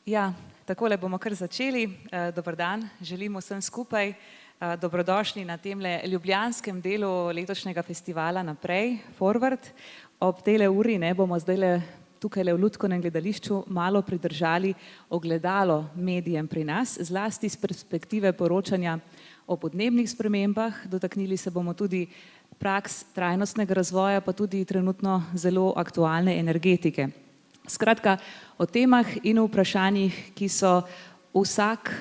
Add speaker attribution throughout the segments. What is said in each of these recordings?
Speaker 1: Ja, takole bomo kar začeli. Dober dan, želim vsem skupaj. Dobrodošli na temle ljubljanskem delu letošnjega festivala Naprej, Forward. Ob tele uri bomo zdajle tukaj v Lutkovnem gledališču malo pridržali ogledalo medijem pri nas, zlasti z perspektive poročanja o podnebnih spremembah. Dotaknili se bomo tudi praks trajnostnega razvoja, pa tudi trenutno zelo aktualne energetike. Skratka, o temah in o vprašanjih, ki so vsak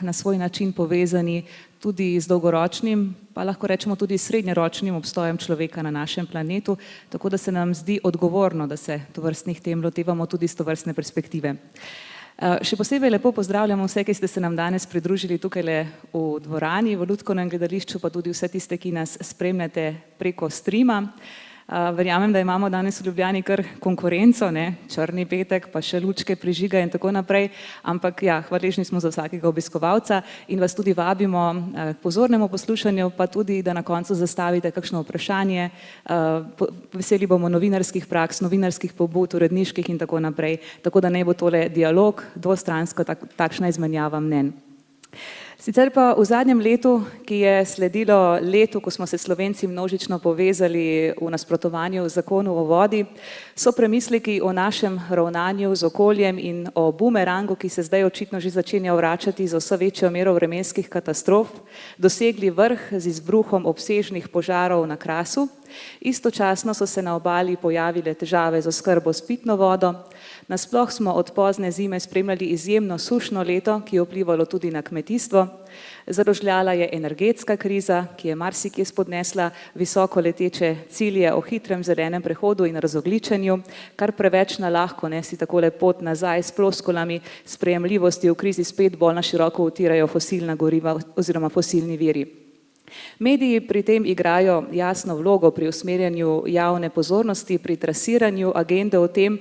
Speaker 1: na svoj način povezani tudi z dolgoročnim, pa lahko rečemo tudi srednjeročnim obstojem človeka na našem planetu, tako da se nam zdi odgovorno, da se tovrstnih tem lotevamo tudi z tovrstne perspektive. Še posebej lepo pozdravljamo vse, ki ste se nam danes pridružili tukaj v dvorani, v Lutkovnem gledališču, pa tudi vse tiste, ki nas spremljate preko streama. Verjamem, da imamo danes v Ljubljani kar konkurenco, črni petek, pa še lučke, prižiga in tako naprej, ampak ja, hvaležni smo za vsakega obiskovalca in vas tudi vabimo k pozornemu poslušanju, pa tudi, da na koncu zastavite kakšno vprašanje. Veseli bomo novinarskih praks, novinarskih pobud, uredniških in tako naprej, tako da naj bo tole dialog, dvostransko, takšna izmenjava mnenj. Sicer pa v zadnjem letu, ki je sledilo letu, ko smo se Slovenci množično povezali v nasprotovanju zakonu o vodi, so premisleki o našem ravnanju z okoljem in o bumerangu, ki se zdaj očitno že začenja vračati za vse večjo mero vremenskih katastrof, dosegli vrh z izbruhom obsežnih požarov na Krasu. Istočasno so se na obali pojavile težave z oskrbo s pitno vodo. Nasploh smo od pozne zime spremljali izjemno sušno leto, ki je vplivalo tudi na kmetijstvo. Zarožljala je energetska kriza, ki je marsikje spodnesla visoko leteče cilje o hitrem zelenem prehodu in razogljičenju, kar preveč na lahko si takole pot nazaj s ploskulami sprejemljivosti v krizi spet bolj na široko utirajo fosilna goriva oziroma fosilni viri. Mediji pri tem igrajo jasno vlogo pri usmerjanju javne pozornosti, pri trasiranju agende o tem,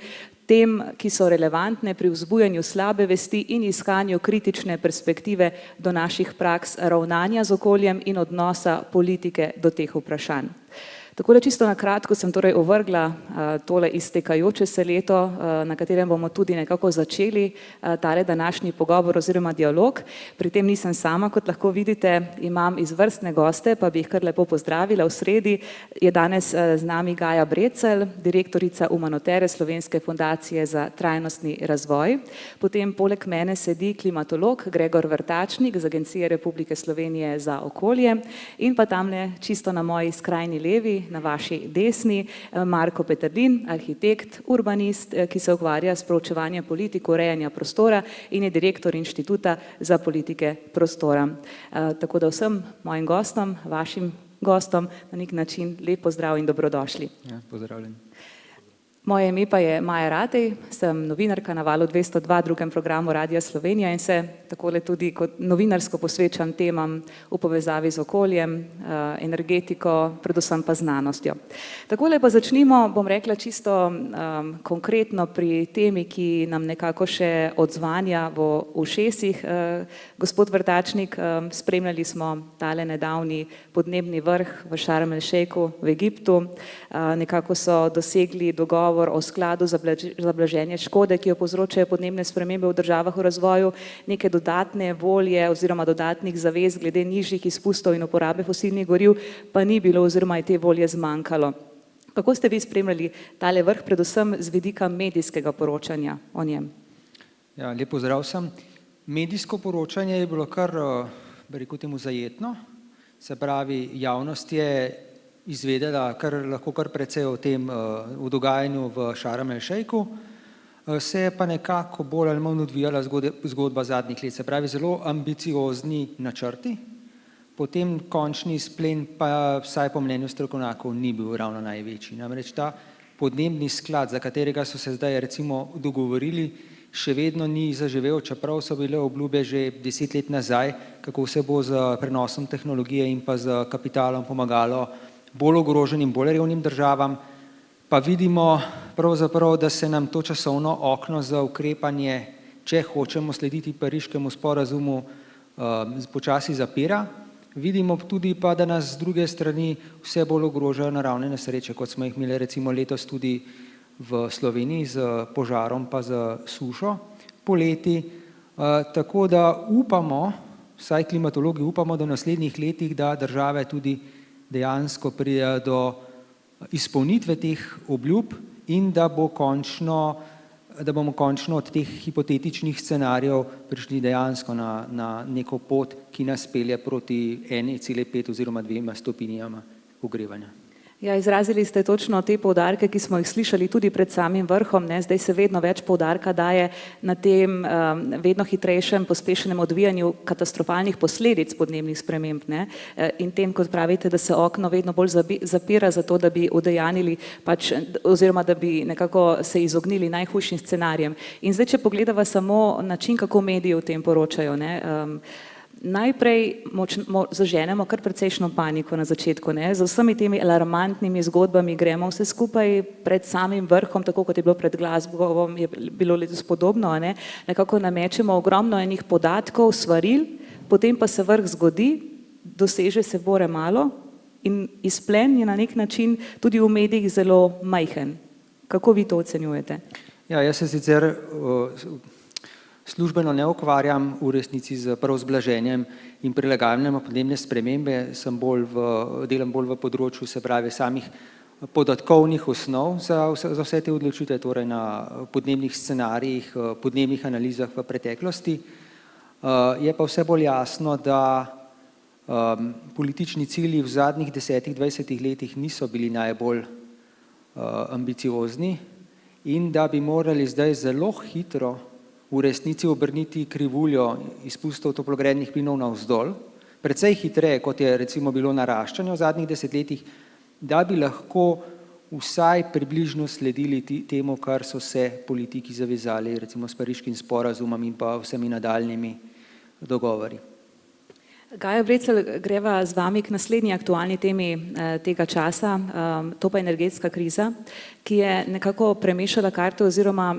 Speaker 1: ki so relevantne pri vzbujanju slabe vesti in iskanju kritične perspektive do naših praks ravnanja z okoljem in odnosa politike do teh vprašanj. Tako da čisto na kratko sem torej ovrgla tole iztekajoče se leto, na katerem bomo tudi nekako začeli tale današnji pogovor oziroma dialog. Pri tem nisem sama, kot lahko vidite, imam izvrstne goste, pa bi jih kar lepo pozdravila. V sredi je danes z nami Gaja Brecelj, direktorica Umanotere, Slovenske fundacije za trajnostni razvoj. Potem poleg mene sedi klimatolog Gregor Vrtačnik z Agencije Republike Slovenije za okolje in pa tamle čisto na moji skrajni levi, na vaši desni, Marko Peterlin, arhitekt, urbanist, ki se ukvarja s proučevanjem politik urejanja prostora in je direktor Inštituta za politike prostora. Tako da vsem mojim gostom, vašim gostom na nek način lep pozdrav in dobrodošli.
Speaker 2: Ja, pozdravljeni.
Speaker 1: Moje ime pa je Maja Ratej, sem novinarka na Valu 202, drugem programu Radia Slovenija in se takole tudi kot novinarsko posvečam temam v povezavi z okoljem, energetiko, predvsem pa znanostjo. Takole pa začnimo, bom rekla čisto konkretno pri temi, ki nam nekako še odzvanja v ušesih. Gospod Vrtačnik, spremljali smo tale nedavni podnebni vrh v Šarm el Šejku v Egiptu. Nekako so dosegli dogovor o skladu za blaženje škode, ki jo povzročajo podnebne spremembe v državah v razvoju, neke dodatne volje oziroma dodatnih zavez glede nižjih izpustov in uporabe fosilnih goriv pa ni bilo oziroma je te volje zmanjkalo. Kako ste vi spremljali tale vrh, predvsem z vidika medijskega poročanja o njem?
Speaker 2: Ja, lep pozdrav vsem. Medijsko poročanje je bilo kar, bi rekel temu, zajetno. Se pravi, javnost je izvedela lahko kar precej o tem v dogajanju v Šarm el Šejku. Se je pa nekako bolj ali manj odvijala zgodba zadnjih let. Se pravi, zelo ambiciozni načrti, potem končni izplen pa vsaj po mnenju strokovnjakov ni bil ravno največji. Namreč ta podnebni sklad, za katerega so se zdaj recimo dogovorili, še vedno ni zaživel, čeprav so bile obljube že 10 let nazaj, kako se bo z prenosom tehnologije in pa z kapitalom pomagalo bolj ogroženim, bolj revnim državam, pa vidimo pravzaprav, da se nam to časovno okno za ukrepanje, če hočemo slediti Pariškemu sporazumu, počasi zapira. Vidimo tudi pa, da nas z druge strani vse bolj ogrožajo naravne nesreče, kot smo jih imeli recimo letos tudi v Sloveniji z požarom pa z sušo poleti. Tako da upamo, vsaj klimatologi upamo, da v naslednjih letih, da države tudi dejansko pridejo do izpolnitve teh obljub in da bomo končno od teh hipotetičnih scenarijev prišli dejansko na neko pot, ki nas pelje proti 1,5 oziroma 2 stopinjama ogrevanja.
Speaker 1: Ja, izrazili ste točno te poudarke, ki smo jih slišali tudi pred samim vrhom, ne? Zdaj se vedno več poudarka daje na tem vedno hitrejšem, pospešenem odvijanju katastrofalnih posledic podnebnih sprememb, ne? In tem, kot pravite, da se okno vedno bolj zapira za to, da bi udejanili oziroma da bi nekako se izognili najhujšim scenarijem. In zdaj, če pogledava samo način, kako mediji o tem poročajo, ne? Najprej zaženemo kar precejšno paniko na začetku, ne? Z vsemi temi alarmantnimi zgodbami gremo vse skupaj pred samim vrhom, tako kot je bilo pred Glasgowom, je bilo letos podobno, ne? Nekako namečemo ogromno enih podatkov, svaril, potem pa se vrh zgodi, doseže se bore malo in izplen je na nek način tudi v medijih zelo majhen. Kako vi to ocenjujete?
Speaker 2: Ja, jaz se sicer službeno ne ukvarjam v resnici z prav z blaženjem in prilagajanjem podnebne spremembe, delam bolj v področju, se pravi, samih podatkovnih osnov za vse te odločitve, torej na podnebnih scenarijih, podnebnih analizah v preteklosti. Je pa vse bolj jasno, da politični cilji v zadnjih 10-20 letih niso bili najbolj ambiciozni in da bi morali zdaj zelo hitro v resnici obrniti krivuljo izpustov toplogrednih plinov navzdol, precej hitreje, kot je recimo bilo naraščanje v zadnjih desetletjih, da bi lahko vsaj približno sledili temu, kar so se politiki zavezali, recimo s Pariškim sporazumom in pa vsemi nadaljnimi dogovori.
Speaker 1: Gaja Brecelj, greva z vami k naslednji aktualni temi tega časa, to pa energetska kriza, ki je nekako premešala karte oziroma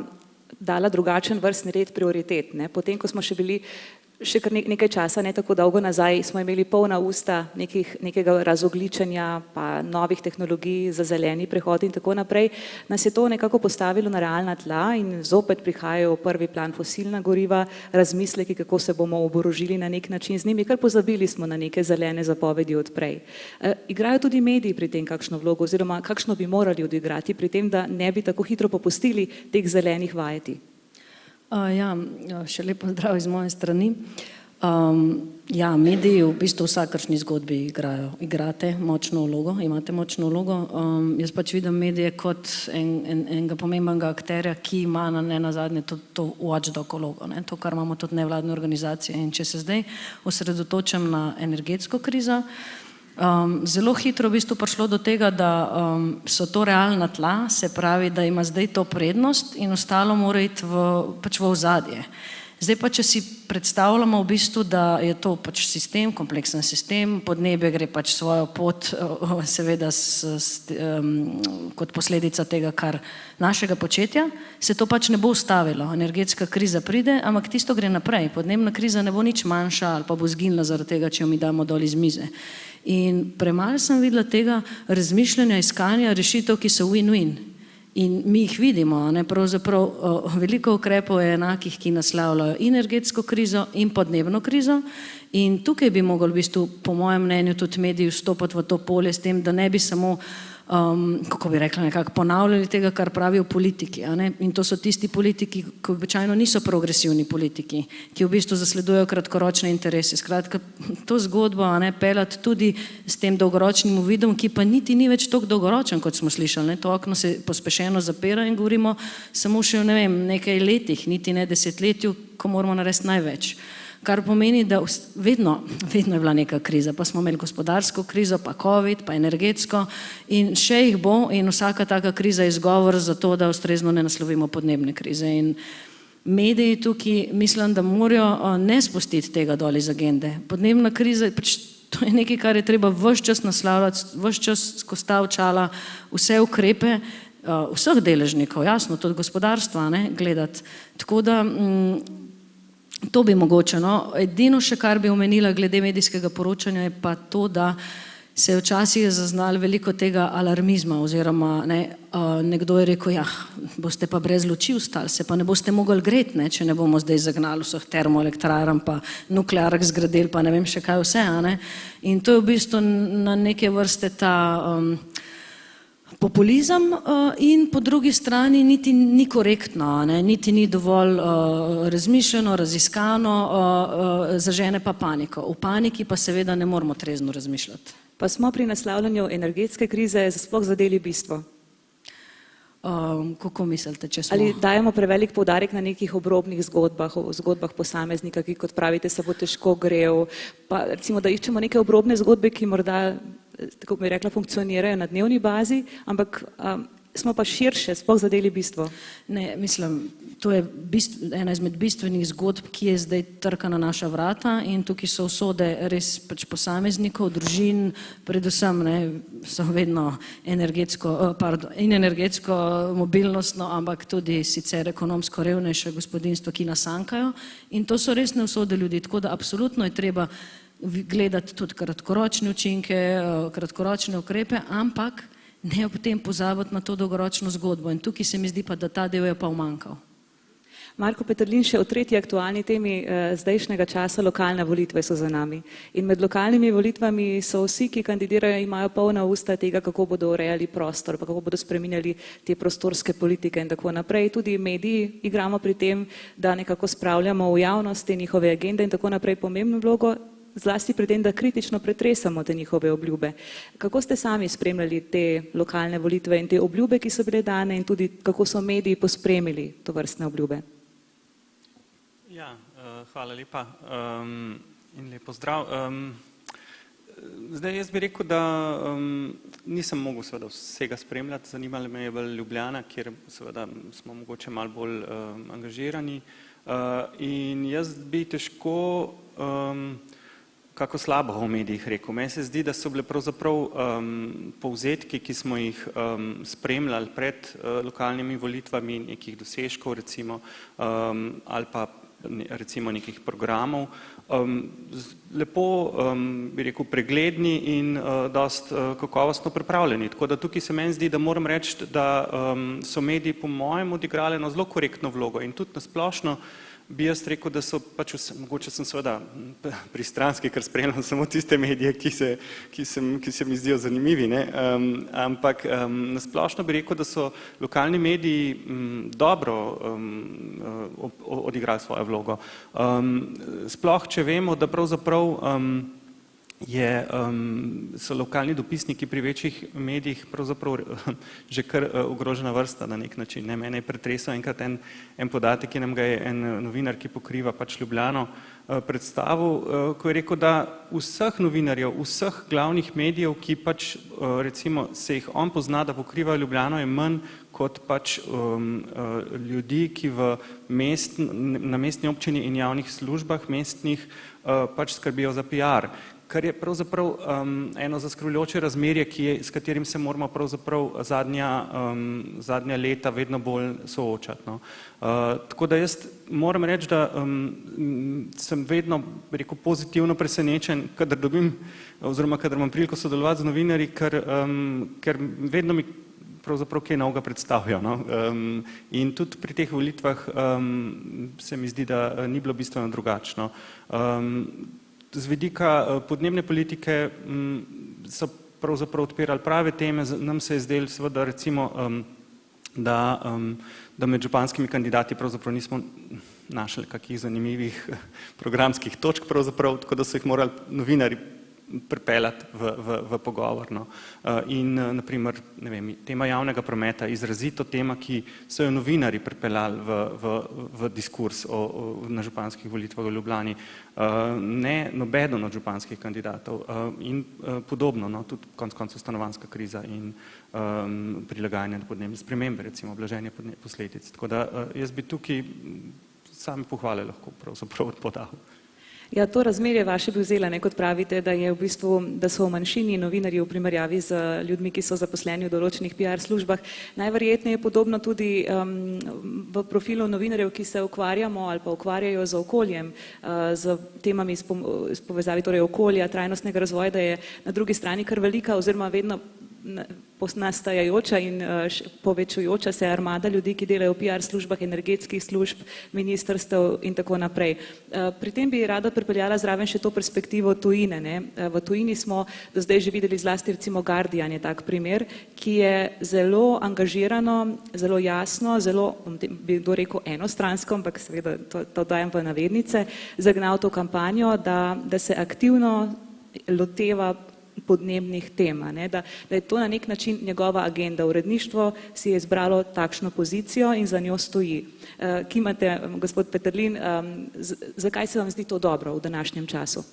Speaker 1: dala drugačen vrstni red prioritet, ne? Potem, ko smo še bili še kar nekaj časa, ne tako dolgo nazaj, smo imeli polna usta nekega razogličenja, pa novih tehnologij za zeleni prehod in tako naprej, nas je to nekako postavilo na realna tla in zopet prihajajo v prvi plan fosilna goriva, razmisleki, kako se bomo oborožili na nek način z njimi, kar pozabili smo na neke zelene zapovedi od prej. Igrajo tudi mediji pri tem kakšno vlogo oziroma kakšno bi morali odigrati pri tem, da ne bi tako hitro popustili teh zelenih vajeti?
Speaker 3: Ja, še lep pozdrav iz moje strani. Ja, mediji v bistvu v vsakršni zgodbi igrate močno vlogo, imate močno vlogo. Jaz pač vidim medije kot enega pomembnega akterja, ki ima nenazadnje to watchdog vlogo, ne? To, kar imamo tudi nevladne organizacije. In če se zdaj osredotočam na energetsko krizo, zelo hitro v bistvu prišlo do tega, da so to realna tla, se pravi, da ima zdaj to prednost in ostalo mora iti v ozadje. Zdaj pa, če si predstavljamo v bistvu, da je to pač sistem, kompleksen sistem, podnebje gre pač svojo pot, seveda kot posledica tega, kar našega početja, se to pač ne bo ustavilo. Energetska kriza pride, ampak tisto gre naprej. Podnebna kriza ne bo nič manjša ali pa bo zginila zaradi tega, če jo mi damo dol iz mize. In premalo sem videla tega razmišljanja, iskanja rešitev, ki so win-win. In mi jih vidimo, ne, pravzaprav veliko ukrepov je enakih, ki naslavljajo energetsko krizo in podnebno krizo. In tukaj bi mogli v bistvu, po mojem mnenju, tudi mediji vstopati v to polje s tem, da ne bi samo, kako bi rekla, nekako ponavljali tega, kar pravijo politiki, a ne? In to so tisti politiki, ki običajno niso progresivni politiki, ki v bistvu zasledujejo kratkoročne interese. Skratka, to zgodbo, a ne, peljati tudi s tem dolgoročnim uvidom, ki pa niti ni več toliko dolgoročen, kot smo slišali, ne? To okno se pospešeno zapira in govorimo samo še, ne vem, nekaj letih, niti ne desetletju, ko moramo narediti največ. Kar pomeni, da vedno je bila neka kriza, pa smo imeli gospodarsko krizo, pa COVID, pa energetsko in še jih bo in vsaka taka kriza je izgovor za to, da ustrezno ne naslovimo podnebne krize. In mediji tukaj mislim, da morajo ne spustiti tega dol iz agende. Podnebna kriza, pač to je nekaj, kar je treba ves čas naslavljati, ves čas skozi ta očala vse ukrepe vseh deležnikov, jasno, tudi gospodarstva, ne, gledati. Tako da to bi mogoče, no. Edino še, kar bi omenila glede medijskega poročanja, je pa to, da se je včasih zaznalo veliko tega alarmizma oziroma nekdo je rekel, ja, boste pa brez luči ostali, se pa ne boste mogli greti, če ne bomo zdaj zagnali vseh termoelektrarn pa nukleark zgradili pa ne vem še kaj vse. In to je v bistvu na neke vrste ta populizem in po drugi strani niti ni korektno, niti ni dovolj razmišljeno, raziskano, zažene pa paniko. V paniki pa seveda ne moramo trezno razmišljati.
Speaker 1: Pa smo pri naslavljanju energetske krize sploh zadeli bistvo?
Speaker 3: Kako mislite, če smo?
Speaker 1: Ali dajemo prevelik poudarek na nekih obrobnih zgodbah, o zgodbah posameznika, ki, kot pravite, se bo težko grel, pa recimo, da iščemo neke obrobne zgodbe, ki morda, tako bi rekla, funkcionirajo na dnevni bazi, ampak smo pa širše sploh zadeli bistvo?
Speaker 3: Ne, mislim, to je ena izmed bistvenih zgodb, ki je zdaj trka na naša vrata in tukaj so usode res pač posameznikov, družin, predvsem so vedno energetsko mobilnostno, ampak tudi sicer ekonomsko revnejše gospodinstvo, ki nas sankajo in to so resne usode ljudi, tako da absolutno je treba gledati tudi kratkoročne učinke, kratkoročne ukrepe, ampak ne ob tem pozabiti na to dolgoročno zgodbo in tukaj se mi zdi pa, da ta del je pa umanjkal.
Speaker 1: Marko Peterlin, še o tretji aktualni temi zdajšnjega časa, lokalne volitve so za nami. In med lokalnimi volitvami so vsi, ki kandidirajo, imajo polna usta tega, kako bodo urejali prostor, pa kako bodo spreminjali te prostorske politike in tako naprej. Tudi mediji igramo pri tem, da nekako spravljamo v javnost te njihove agende in tako naprej pomembno vlogo, zlasti pri tem, da kritično pretresamo te njihove obljube. Kako ste sami spremljali te lokalne volitve in te obljube, ki so bile dane in tudi kako so mediji pospremili to vrstne obljube?
Speaker 4: Ja, hvala lepa in lep pozdrav. Zdaj jaz bi rekel, da nisem mogel seveda vsega spremljati, zanimala me je bolj Ljubljana, kjer seveda smo mogoče malo bolj angažirani in jaz bi težko kako slabo v medijih rekel. Meni se zdi, da so bile pravzaprav povzetki, ki smo jih spremljali pred lokalnimi volitvami, nekih dosežkov recimo, ali pa recimo nekih programov, lepo, bi rekel, pregledni in dost kakovostno pripravljeni. Tako da tukaj se meni zdi, da moram reči, da so mediji po mojem odigrali eno zelo korektno vlogo in tudi nasplošno bi jaz rekel, da so pač, mogoče sem seveda pristranski, ker spremljam samo tiste medije, ki se mi zdijo zanimivi, ampak nasplošno bi rekel, da so lokalni mediji dobro odigrali svojo vlogo. Sploh, če vemo, da pravzaprav so lokalni dopisniki pri večjih medijih pravzaprav že kar ogrožena vrsta na nek način. Mene je pretresel enkrat en podatek, ki nam ga je en novinar, ki pokriva pač Ljubljano, predstavil, ko je rekel, da vseh novinarjev, vseh glavnih medijev, ki pač recimo se jih on pozna, da pokrivajo Ljubljano, je manj kot pač ljudi, ki na mestni občini in javnih službah mestnih pač skrbijo za PR. Kar je pravzaprav eno zaskrbljujoče razmerje, s katerim se moramo pravzaprav zadnja leta vedno bolj soočati. Tako da jaz moram reči, da sem vedno, bi rekel, pozitivno presenečen, kadar dobim, oziroma kadar imam priliko sodelovati z novinarji, ker vedno mi pravzaprav kaj novega predstavijo. In tudi pri teh volitvah se mi zdi, da ni bilo bistveno drugačno. Z vidika podnebne politike so pravzaprav odpirali prave teme, nam se je zdelo seveda recimo, da med županskimi kandidati pravzaprav nismo našli kakih zanimivih programskih točk pravzaprav, tako da so jih morali novinarji pripeljati v pogovor. In naprimer, ne vem, tema javnega prometa, izrazito tema, ki so jo novinarji pripeljali v diskurs na županskih volitvah v Ljubljani, ne nobeden od županskih kandidatov in podobno, tudi konec koncev stanovanjska kriza in prilagajanje na podnebne spremembe, recimo blaženje posledic. Tako da jaz bi tukaj same pohvale lahko pravzaprav podal.
Speaker 1: Ja, to razmerje vaše bi vzela, ne, kot pravite, da je v bistvu, da so v manjšini novinarji v primerjavi z ljudmi, ki so zaposleni v določenih PR službah. Najverjetneje je podobno tudi v profilu novinarjev, ki se ukvarjamo ali pa ukvarjajo z okoljem, z temami iz povezavi torej okolja, trajnostnega razvoja, da je na drugi strani kar velika oziroma vedno nastajajoča in povečujoča se armada ljudi, ki delajo v PR službah, energetskih služb, ministrstev in tako naprej. Pri tem bi rada pripeljala zraven še to perspektivo tujine. Ne? V tujini smo do zdaj že videli zlasti recimo Guardian je tak primer, ki je zelo angažirano, zelo jasno, zelo, bi kdo rekel enostransko, ampak seveda to dajem v navednice, zagnal to kampanjo, da se aktivno loteva podnebnih tem, ne? Da je to na nek način njegova agenda. Uredništvo si je izbralo takšno pozicijo in za njo stoji. Kimate, gospod Peterlin, zakaj se vam zdi to dobro v današnjem času?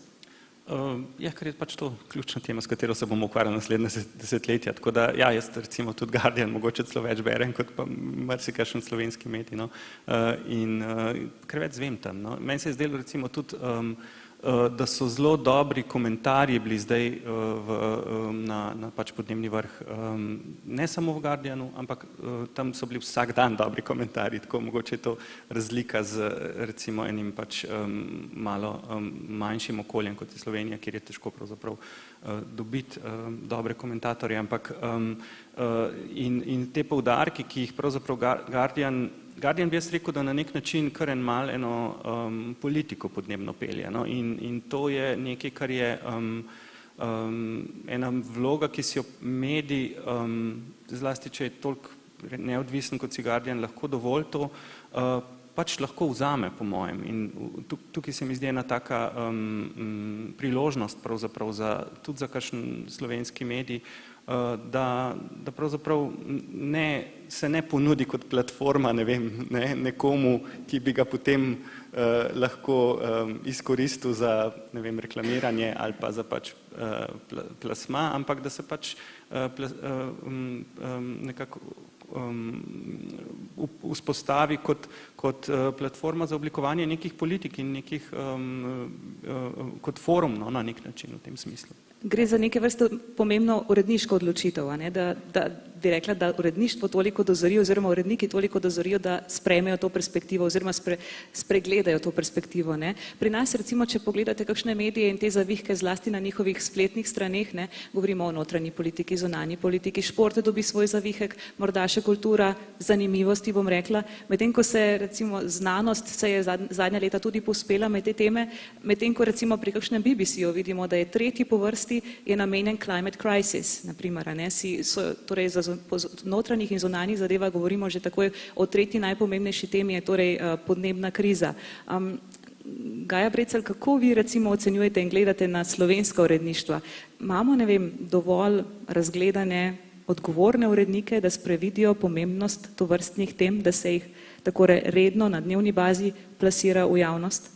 Speaker 4: Ja, ker je pač to ključna tema, s katero se bomo ukvarjali naslednje desetletja. Tako da, ja, jaz recimo tudi Guardian mogoče celo več berem, kot pa marsikakšen slovenski medij, no. In ker več zvem tam, no. Meni se je zdelo recimo tudi, da so zelo dobri komentarji bili zdaj na pač podnebni vrh, ne samo v Guardianu, ampak tam so bili vsak dan dobri komentarji, tako mogoče je to razlika z recimo enim pač malo manjšim okoljem, kot je Slovenija, kjer je težko pravzaprav dobiti dobre komentatorje, ampak in te poudarki, ki jih pravzaprav Guardian bi jaz rekel, da na nek način kar eno politiko podnebno pelje, no? In to je nekaj, kar je ena vloga, ki si jo medij, zlasti če je toliko neodvisen kot si Guardian, lahko dovolj to, pač lahko vzame, po mojem. In tukaj se mi zdi ena taka priložnost pravzaprav tudi za kakšen slovenski medij, da pravzaprav se ne ponudi kot platforma, ne vem, nekomu, ki bi ga potem lahko izkoristil za, ne vem, reklamiranje ali pa za pač plasma, ampak da se pač nekako vzpostavi kot platforma za oblikovanje nekih politik in nekih kot forum, no, na nek način v tem smislu.
Speaker 1: Gre za neke vrste pomembno uredniško odločitev, ne? Da bi rekla, da uredništvo toliko dozori oziroma uredniki toliko dozorijo, da sprejmejo to perspektivo oziroma spregledajo to perspektivo. Ne? Pri nas recimo, če pogledate kakšne medije in te zavihke zlasti na njihovih spletnih straneh, ne? Govorimo o notranji politiki, zunanji politiki, šport dobi svoj zavihek, morda še kultura, zanimivosti, bom rekla, medtem ko se recimo znanost se je zadnja leta tudi povzpela med te teme, medtem ko recimo pri kakšnem BBC-ju vidimo, da je tretji po vrsti je namenjen climate crisis, naprimer, ne? Torej za notranjih in zunanjih zadevah govorimo že takoj o tretji najpomembnejši temi, je torej podnebna kriza. Gaja Brecelj, kako vi recimo ocenjujete in gledate na slovenska uredništva? Imamo, ne vem, dovolj razgledane, odgovorne urednike, da sprevidijo pomembnost tovrstnih tem, da se jih tako redno na dnevni bazi plasira v javnost?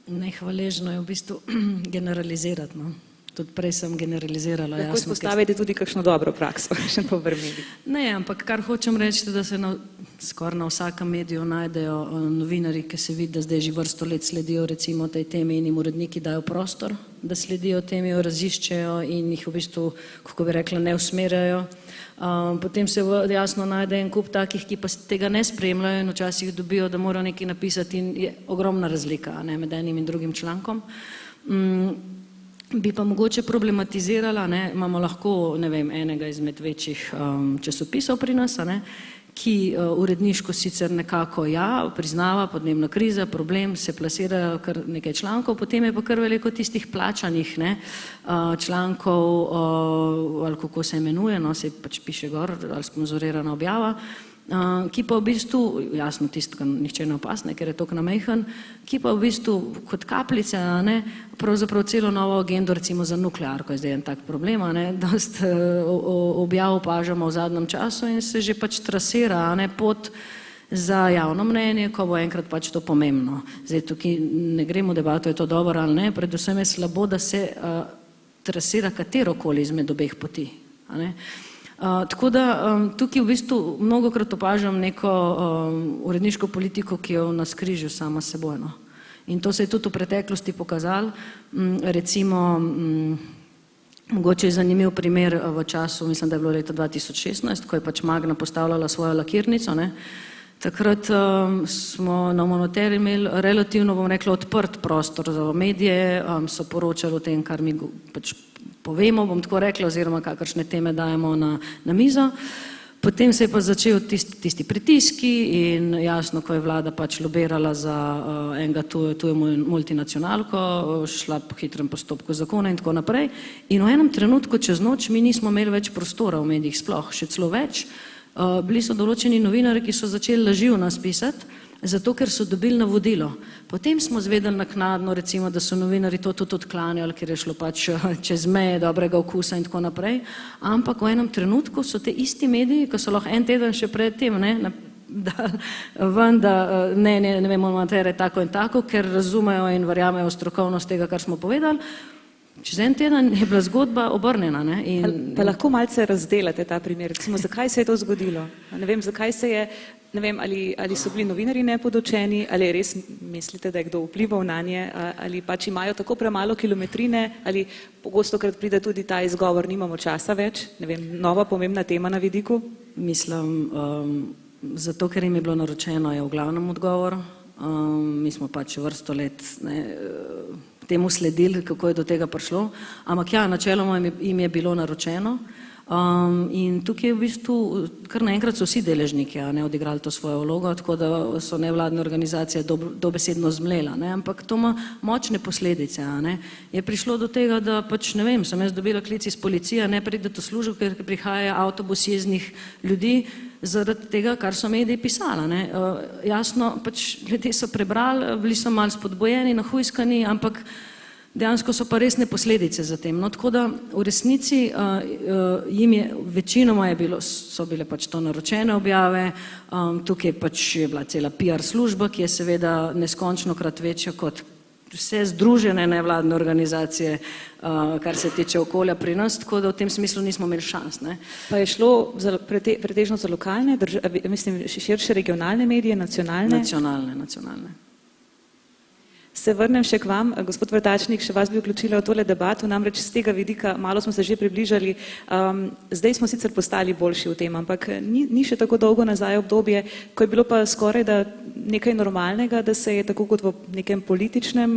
Speaker 3: Nehvaležno je v bistvu generalizirati, no. Tudi prej sem generalizirala.
Speaker 1: Lahko izpostavite tudi kakšno dobro prakso, še to vrmeli.
Speaker 3: Ne, ampak kar hočem reči, da se skoraj na vsakem mediju najdejo novinarji, ki se vidi, da zdaj že vrsto let sledijo recimo tej temi in jim uredniki dajo prostor, da sledijo temi, jo raziščejo in jih v bistvu, kako bi rekla, ne usmerjajo. Potem se jasno najde en kup takih, ki pa tega ne spremljajo in včasih dobijo, da morajo nekaj napisati in je ogromna razlika, ne, med enim in drugim člankom. Bi pa mogoče problematizirala, ne, imamo lahko, ne vem, enega izmed večjih časopisov pri nas, ne, ki uredniško sicer nekako priznava podnebna kriza, problem, se plasirajo kar nekaj člankov, potem je pa kar veliko tistih plačanih, ne, člankov, ali kako se imenuje, no, se pač piše gor, ali sponzorirana objava, ki pa v bistvu, jasno tistega nihče ne opazne, ker je toliko namejhen, ki pa v bistvu kot kapljice, ne, pravzaprav celo novo agendo recimo za nuklearko je zdaj en tak problem, ne, dost objav opažamo v zadnjem času in se že pač trasira, ne, pot za javno mnenje, ko bo enkrat pač to pomembno. Zdaj tukaj ne gremo v debato, je to dobro ali ne, predvsem je slabo, da se trasira katerokoli izmed obeh poti, ne. Tako da tukaj v bistvu mnogokrat opažam neko uredniško politiko, ki je v naskrižju sama s seboj, no. In to se je tudi v preteklosti pokazalo. Recimo, mogoče je zanimiv primer v času, mislim, da je bilo leta 2016, ko je pač Magna postavljala svojo lakirnico, ne. Takrat smo na Monoteri imeli relativno, bom rekla, odprt prostor za medije, so poročali o tem, kar mi pač povemo, bom tako rekla, oziroma kakršne teme dajemo na mizo. Potem se je pa začel tisti pritiski in jasno, ko je vlada pač lobirala za enega tujo multinacionalko, šla po hitrem postopku zakona in tako naprej. In v enem trenutku čez noč mi nismo imeli več prostora v medijih, sploh še celo več. Bili so določeni novinarji, ki so začeli laži o nas pisati, zato ker so dobili navodilo. Potem smo zvedeli naknadno, recimo, da so novinarji to tudi odklanjali, ker je šlo pač čez meje dobrega okusa in tako naprej. Ampak v enem trenutku so te isti mediji, ki so lahko en teden še pred tem, ne vem, Monotera je tako in tako, ker razumejo in verjamejo strokovnost tega, kar smo povedali. Čez en teden je bila zgodba obrnjena.
Speaker 1: Pa lahko malce razdelate ta primer, recimo, zakaj se je to zgodilo? Ne vem, zakaj se je, ne vem, ali so bili novinarji nepodočeni, ali res mislite, da je kdo vplival na nje, ali pač imajo tako premalo kilometrine, ali pogosto krat pride tudi ta izgovor, nimamo časa več, ne vem, nova pomembna tema na vidiku?
Speaker 3: Mislim, zato, ker jim je bilo naročeno, je v glavnem odgovor. Mi smo pač vrsto let temu sledili, kako je do tega prišlo, ampak ja, načeloma jim je bilo naročeno in tukaj je v bistvu kar naenkrat so vsi deležniki odigrali to svojo vlogo, tako da so nevladne organizacije dobesedno zmlela, ampak to ima močne posledice. Je prišlo do tega, da pač, ne vem, sem jaz dobila klic iz policije, ne pridete v službo, ker prihaja avtobus jeznih ljudi, zaradi tega, kar so mediji pisali. Jasno, pač ljudje so prebrali, bili so malo spodbojeni, nahujskani, ampak dejansko so pa resne posledice za tem. Tako da v resnici jim je, večinoma so bile pač to naročene objave, tukaj pač je bila cela PR služba, ki je seveda neskončno krat večja kot vse združene nevladne organizacije, kar se tiče okolja pri nas, tako da v tem smislu nismo imeli šans.
Speaker 1: Pa je šlo pretežno za lokalne, mislim, širše regionalne medije, nacionalne?
Speaker 3: Nacionalne.
Speaker 1: Se vrnem še k vam, gospod Vrtačnik, še vas bi vključila v tole debato, namreč z tega vidika, malo smo se že približali, zdaj smo sicer postali boljši v tem, ampak ni še tako dolgo nazaj obdobje, ko je bilo pa skoraj da nekaj normalnega, da se je tako kot v nekem političnem,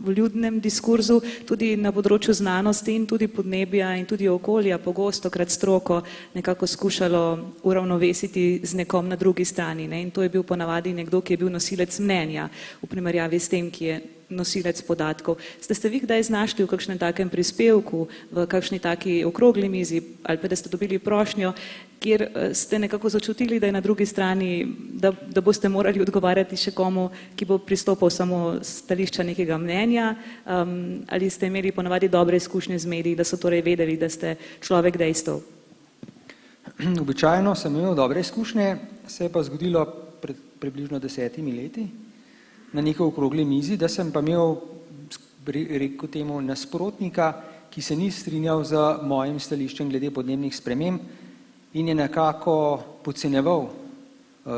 Speaker 1: vljudnem diskurzu, tudi na področju znanosti in tudi podnebja in tudi okolja, pogosto krat stroko nekako skušalo uravnovesiti z nekom na drugi strani. In to je bil ponavadi nekdo, ki je bil nosilec mnenja v primerjavi s tem, ki je nosilec podatkov. Ste vi kdaj znašli v kakšnem takem prispevku, v kakšni taki okrogli mizi, ali pa da ste dobili prošnjo, kjer ste nekako začutili, da je na drugi strani, da boste morali odgovarjati še komu, ki bo pristopal samo stališča nekega mnenja, ali ste imeli ponavadi dobre izkušnje z mediji, da so torej vedeli, da ste človek dejstev?
Speaker 2: Običajno sem imel dobre izkušnje, se je pa zgodilo pred približno 10 leti, na neki okrogli mizi, da sem pa imel, rekel temu, nasprotnika, ki se ni strinjal z mojim stališčem glede podnebnih sprememb in je nekako podcenjeval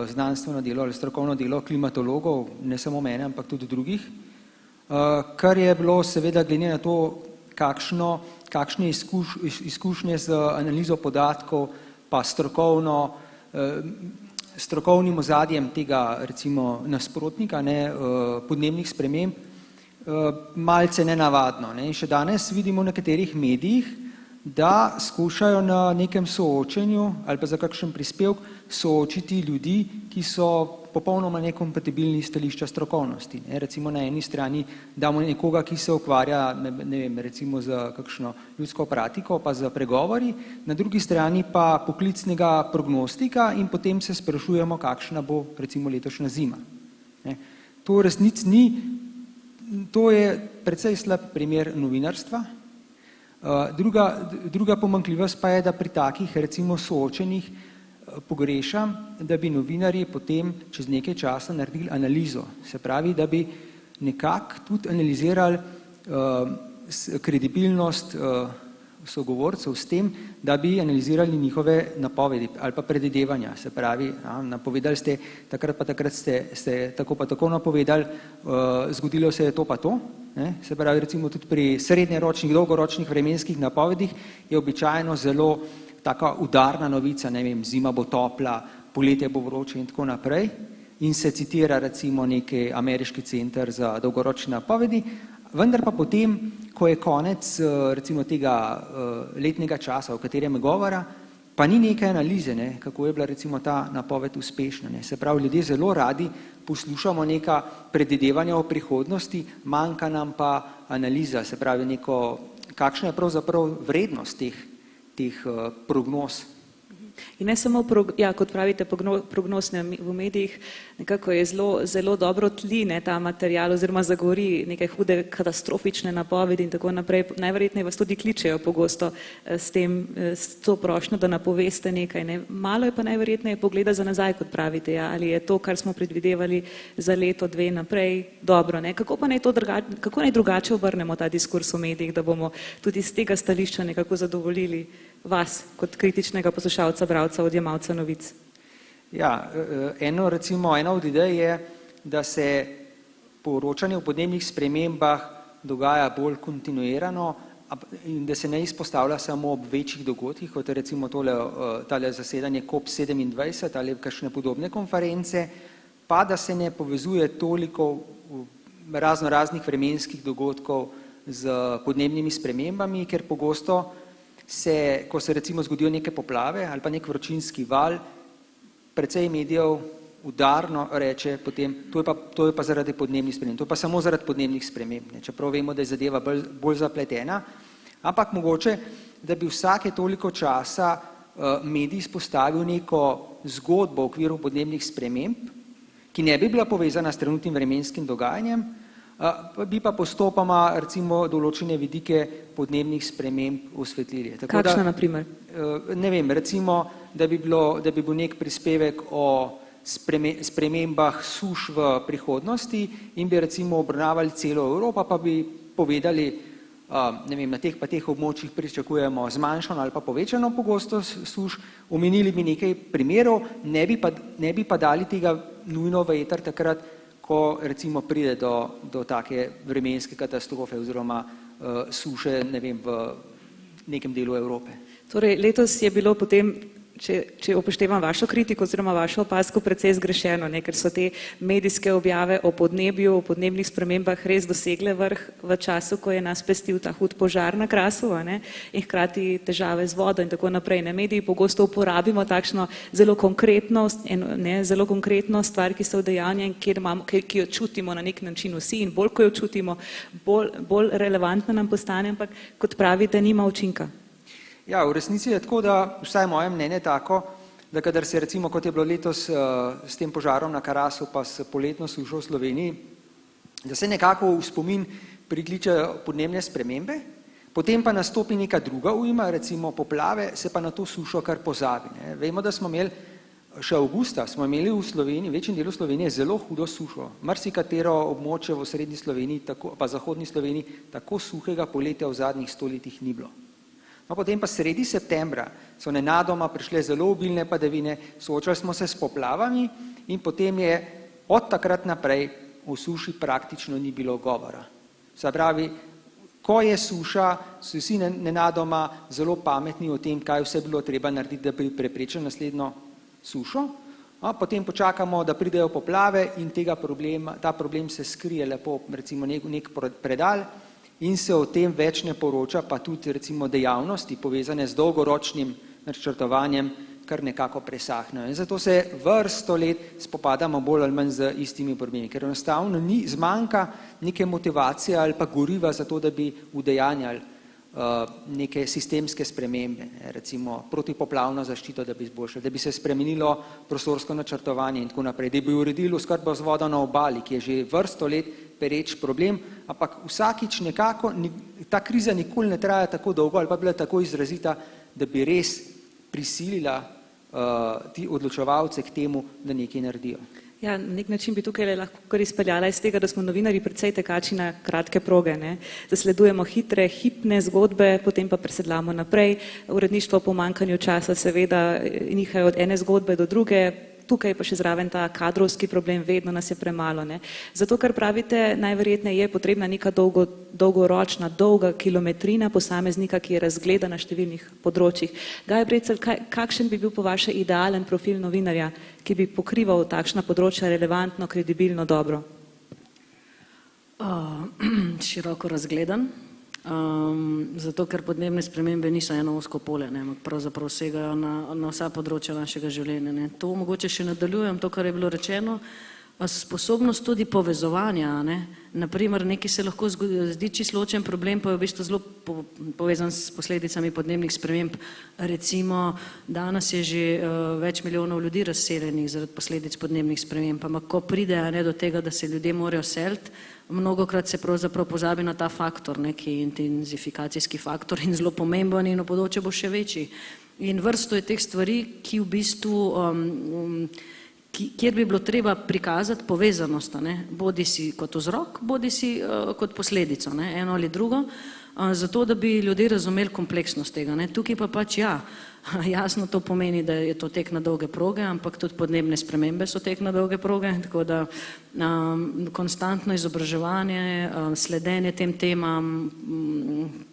Speaker 2: znanstveno delo ali strokovno delo klimatologov, ne samo mene, ampak tudi drugih, kar je bilo seveda glede na to, kakšne izkušnje z analizo podatkov, pa strokovnim ozadjem tega, recimo, nasprotnika, podnebnih sprememb, malce nenavadno. In še danes vidimo v nekaterih medijih, da skušajo na nekem soočenju ali pa za kakšen prispevek soočiti ljudi, ki so popolnoma nekompatibilni stališča strokovnosti. Recimo na eni strani damo nekoga, ki se ukvarja, ne vem, recimo z kakšno ljudsko pratiko, pa z pregovori, na drugi strani pa poklicnega prognostika in potem se sprašujemo, kakšna bo recimo letošnja zima. To v resnici ni, to je precej slab primer novinarstva. Druga pomanjkljivost pa je, da pri takih recimo soočenih pogrešam, da bi novinarji potem čez nekaj časa naredili analizo. Se pravi, da bi nekako tudi analizirali kredibilnost sogovorcev s tem, da bi analizirali njihove napovedi ali pa predvidevanja. Se pravi, napovedali ste, takrat pa takrat ste tako pa tako napovedali, zgodilo se je to pa to. Ne? Se pravi, recimo tudi pri srednjeročnih, dolgoročnih vremenskih napovedih je običajno zelo taka udarna novica, ne vem, zima bo topla, poletje bo vroče in tako naprej. In se citira recimo neki ameriški center za dolgoročne napovedi, vendar pa potem, ko je konec recimo tega letnega časa, o katerem je govora, pa ni neke analize, ne, kako je bila recimo ta napoved uspešna. Ne. Se pravi, ljudje zelo radi poslušamo neka predvidevanja o prihodnosti, manjka nam pa analiza, se pravi neko, kakšna je pravzaprav vrednost teh prognoz.
Speaker 1: In ne samo, kot pravite, prognoz v medijih, nekako je zelo dobro tli ta material oziroma zagovori neke hude katastrofične napovedi in tako naprej. Najverjetneje vas tudi kličejo pogosto s to prošnjo, da napoveste nekaj. Ne. Malo je pa najverjetneje pogleda za nazaj, kot pravite, ali je to, kar smo predvidevali za leto, dve naprej, dobro. Ne. Kako naj drugače obrnemo ta diskurs v medijih, da bomo tudi z tega stališča nekako zadovoljili vas kot kritičnega poslušalca, bralca, odjemalca novic?
Speaker 2: Ja, ena od idej je, da se poročanje o podnebnih spremembah dogaja bolj kontinuirano in da se ne izpostavlja samo ob večjih dogodkih, kot je recimo tale zasedanje COP27 ali kakšne podobne konference, pa da se ne povezuje toliko raznih vremenskih dogodkov z podnebnimi spremembami, ker pogosto ko se recimo zgodijo neke poplave ali pa nek vročinski val, precej medijev udarno reče potem, to je pa zaradi podnebnih sprememb, to je pa samo zaradi podnebnih sprememb, čeprav vemo, da je zadeva bolj zapletena, ampak mogoče, da bi vsake toliko časa medij izpostavil neko zgodbo v okviru podnebnih sprememb, ki ne bi bila povezana s trenutnim vremenskim dogajanjem, bi pa postopoma recimo določene vidike podnebnih sprememb osvetlili.
Speaker 1: Kakšna na primer?
Speaker 2: Ne vem, recimo, da bi bil nek prispevek o spremembah suš v prihodnosti in bi recimo obravnavali celo Evropo, pa bi povedali, ne vem, na teh pa teh območjih pričakujemo zmanjšano ali pa povečano pogostost suš, omenili bi nekaj primerov, ne bi pa dali tega nujno v eter takrat, ko recimo pride do take vremenske katastrofe oziroma suše, ne vem, v nekem delu Evrope.
Speaker 1: Torej, letos je bilo potem, če upoštevam vašo kritiko oziroma vašo opazko, precej zgrešeno, ker so te medijske objave o podnebju, o podnebnih spremembah res dosegle vrh v času, ko je nas pestil ta hud požar na Krasu, in hkrati težave z vodo in tako naprej. Mediji pogosto uporabimo takšno zelo konkretno stvar, ki se udejanja in ki jo čutimo na nek način vsi, in bolj ko jo čutimo, bolj relevantna nam postane, ampak kot pravite, nima učinka.
Speaker 2: Ja, v resnici je tako, da vsaj moje mnenje je tako, da kadar se recimo, kot je bilo letos s tem požarom na Karasu pa s poletno sušo v Sloveniji, da se nekako v spomin prikličejo podnebne spremembe, potem pa nastopi neka druga ujma, recimo poplave, se pa na to sušo kar pozabi. Vemo, da smo imeli še avgusta, v Sloveniji, v večjem delu Slovenije zelo hudo sušo. Marsikatero območje v srednji Sloveniji, pa zahodni Sloveniji, tako suhega poletja v zadnjih 100 letih ni bilo. No, potem pa sredi septembra so nenadoma prišle zelo obilne padavine, soočali smo se s poplavami in potem je od takrat naprej o suši praktično ni bilo govora. Se pravi, ko je suša, so vsi nenadoma zelo pametni o tem, kaj vse bilo treba narediti, da bi preprečili naslednjo sušo, potem počakamo, da pridejo poplave in ta problem se skrije lepo, recimo nek predal, in se o tem več ne poroča, pa tudi recimo dejavnosti povezane z dolgoročnim načrtovanjem kar nekako presahnejo. In zato se vrsto let spopadamo bolj ali manj z istimi problemi, ker enostavno zmanjka neke motivacije ali pa goriva za to, da bi udejanjali neke sistemske spremembe, recimo protipoplavno zaščito, da bi izboljšali, da bi se spremenilo prostorsko načrtovanje in tako naprej, da bi uredili oskrbo z vodo na obali, ki je že vrsto let pereč problem, ampak vsakič nekako, ta kriza nikoli ne traja tako dolgo ali pa bila tako izrazita, da bi res prisilila ti odločevalce k temu, da nekaj naredijo.
Speaker 1: Ja, na nek način bi tukaj lahko kar izpeljala iz tega, da smo novinarji precej tekači na kratke proge. Ne? Zasledujemo hitre, hipne zgodbe, potem pa presedlamo naprej. Uredništvo po pomanjkanju časa seveda nihajo od ene zgodbe do druge, tukaj pa še zraven ta kadrovski problem, vedno nas je premalo. Ne? Zato, kar pravite, najverjetneje je potrebna neka dolgoročna, dolga kilometrina posameznika, ki je razgleda na številnih področjih. Gaj Brecelj, kakšen bi bil po vaše idealen profil novinarja, ki bi pokrival takšna področja relevantno, kredibilno, dobro?
Speaker 3: Široko razgledan. Zato, ker podnebne spremembe niso eno ozko polje, ampak pravzaprav segajo na vsa področja našega življenja. Ne. To mogoče še nadaljujem, to, kar je bilo rečeno, sposobnost tudi povezovanja. Ne. Naprimer, nekaj se lahko zdi čisto ločen problem, pa je v bistvu zelo povezan s posledicami podnebnih sprememb. Recimo, danes je že več milijonov ljudi razseljenih zaradi posledic podnebnih sprememb, ampak ko pride do tega, da se ljudje morajo seliti, mnogokrat se pravzaprav pozabi na ta faktor, neki intenzifikacijski faktor in zelo pomemben in v področju bo še večji. In vrsto je teh stvari, ki v bistvu, kjer bi bilo treba prikazati povezanost, bodi si kot vzrok, bodi si kot posledico, eno ali drugo, zato da bi ljudje razumeli kompleksnost tega. Tukaj pa pač jasno to pomeni, da je to tek na dolge proge, ampak tudi podnebne spremembe so tek na dolge proge, tako da konstantno izobraževanje, sledenje tem temam,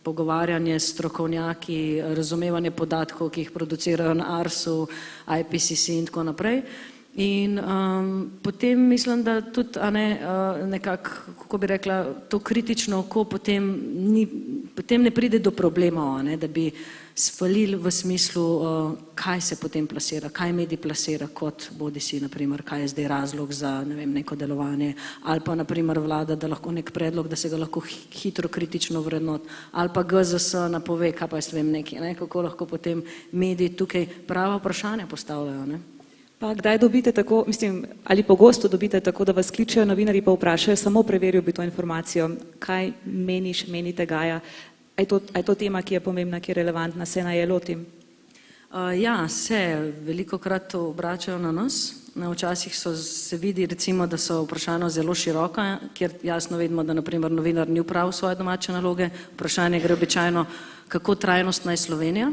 Speaker 3: pogovarjanje s strokovnjaki, razumevanje podatkov, ki jih producirajo na ARS-u, IPCC in tako naprej. In potem mislim, da tudi nekako, kako bi rekla, to kritično oko potem ne pride do problemov, da bi svalili v smislu, kaj se potem plasira, kaj medij plasira kot bodi si, naprimer, kaj je zdaj razlog za neko delovanje, ali pa naprimer vlada, da lahko nek predlog, da se ga lahko hitro kritično vrednot, ali pa GZS napove, kaj pa jaz vem nekaj, kako lahko potem mediji tukaj prava vprašanja postavljajo.
Speaker 1: Pa kdaj dobite tako, mislim, ali pogosto dobite tako, da vas kličejo novinarji pa vprašajo, samo preveril bi to informacijo, kaj meniš, menite Gaja, a je to tema, ki je pomembna, ki je relevantna, se naj je lotim?
Speaker 3: Ja, se velikokrat obračajo na nas. Včasih se vidi, recimo, da so vprašanja zelo široka, kjer jasno vidimo, da naprimer novinar ni opravil svoje domače naloge. Vprašanje gre običajno, kako trajnostna je Slovenija.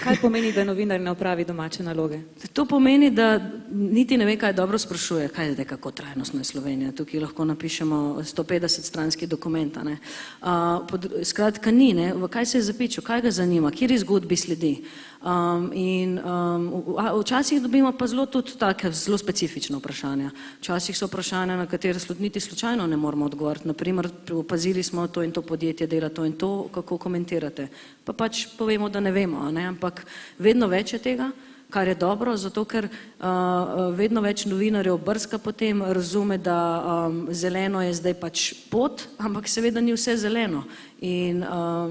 Speaker 1: Kaj pomeni, da novinar ne opravi domače naloge?
Speaker 3: To pomeni, da niti ne ve, kaj dobro sprašuje, kaj je zdaj, kako trajnostna je Slovenija. Tukaj lahko napišemo 150 stranski dokument. Skratka ni, v kaj se je zapičil, kaj ga zanima, kjer zgodbi sledi. Včasih dobimo pa tudi take zelo specifične vprašanja. Včasih so vprašanja, na katere niti slučajno ne moramo odgovoriti. Naprimer, opazili smo, to in to podjetje dela to in to, kako komentirate. Pa pač povemo, da ne vemo, ampak vedno več je tega, kar je dobro, zato ker vedno več novinarjev brska potem, razume, da zeleno je zdaj pač pot, ampak seveda ni vse zeleno. In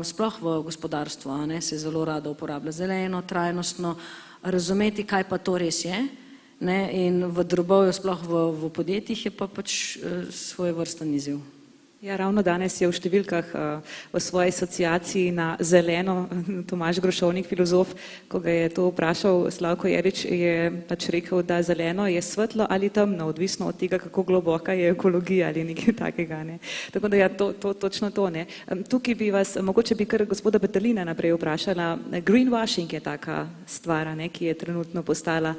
Speaker 3: sploh v gospodarstvu se zelo rado uporablja zeleno, trajnostno, razumeti, kaj pa to res je. In v drobovju, sploh v podjetjih, je pa pač svojevrsten izziv.
Speaker 1: Ja, ravno danes je v številkah v svoji asociaciji na zeleno Tomaž Grošovnik, filozof, ko ga je to vprašal Slavko Jerič, je pač rekel, da zeleno je svetlo ali temno, odvisno od tega, kako globoka je ekologija ali nekaj takega. Tako da ja, točno to. Tukaj bi vas, mogoče bi kar gospoda Peterlina naprej vprašala, greenwashing je taka stvar, ki je trenutno postala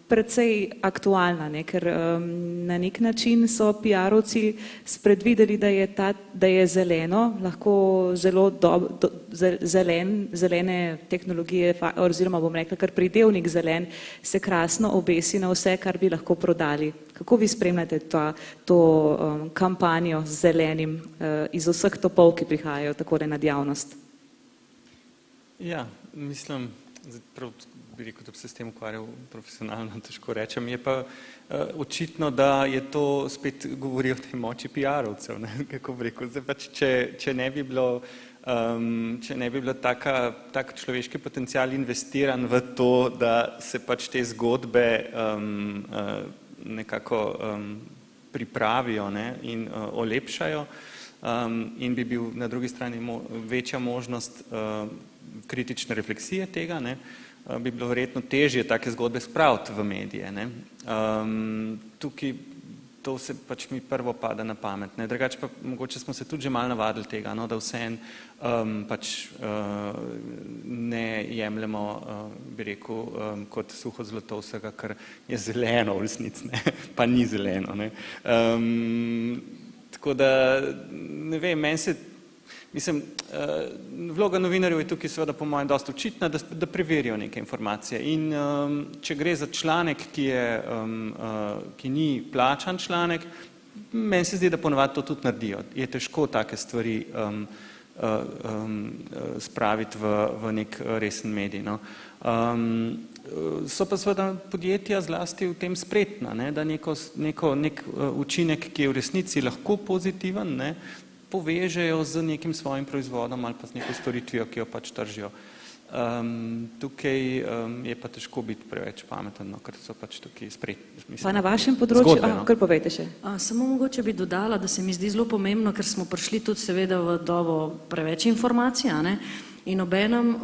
Speaker 1: precej aktualna, ker na nek način so PR-ovci spredvideli, da je zeleno, lahko zelo zelene tehnologije, oziroma bom rekla, kar pridevnik zelen, se krasno obesi na vse, kar bi lahko prodali. Kako vi spremljate to kampanjo z zelenim iz vseh topov, ki prihajajo takole nad javnost?
Speaker 4: Ja, mislim, prav bi rekel, da bi se s tem ukvarjal profesionalno, težko rečem, je pa očitno, da je to spet govori o tej moči PR-ovcev, kako bi rekel, zdaj pač, če ne bi bilo tak človeški potencial investiran v to, da se pač te zgodbe nekako pripravijo in olepšajo in bi bil na drugi strani večja možnost kritične refleksije tega, bi bilo verjetno težje take zgodbe spraviti v medije. Ne. Tukaj to se pač mi prvo pada na pamet. Ne. Drugače pa mogoče smo se tudi že malo navadili tega, no, da vseeno pač ne jemljemo, bi rekel, kot suho zlato vsega, kar je zeleno v resnici, ne, pa ni zeleno. Ne. Tako da, ne vem, meni se, mislim, vloga novinarjev je tukaj seveda po mojem dosti očitna, da preverijo neke informacije in če gre za članek, ki ni plačan članek, meni se zdi, da ponavadi to tudi naredijo. Je težko take stvari spraviti v nek resen medij. No. So pa seveda podjetja zlasti v tem spretna, ne, da nek učinek, ki je v resnici lahko pozitiven, ne, povežejo z nekim svojim proizvodom ali pa z neko storitvijo, ki jo pač tržijo. Tukaj je pa težko biti preveč pameten, no, ker so pač tukaj spretni.
Speaker 1: Pa na vašem področju,
Speaker 4: zgodbe, no.
Speaker 1: Kar povejte še.
Speaker 3: Samo mogoče bi dodala, da se mi zdi zelo pomembno, ker smo prišli tudi seveda v dobo preveč informacij, ne? In obenem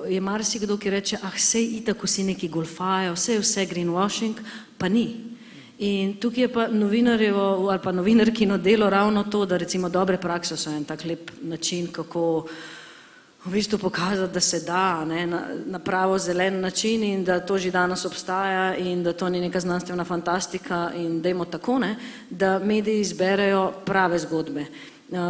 Speaker 3: je marsikdo, ki reče, sej itak vsi neki golfajo, vse greenwashing, pa ni. In tukaj je pa novinarjevo ali pa novinarkino delo ravno to, da recimo dobre prakse so en tak lep način, kako v bistvu pokazati, da se da, ne, na pravo zelen način in da to že danes obstaja in da to ni neka znanstvena fantastika in dajmo tako, ne, da mediji izberejo prave zgodbe.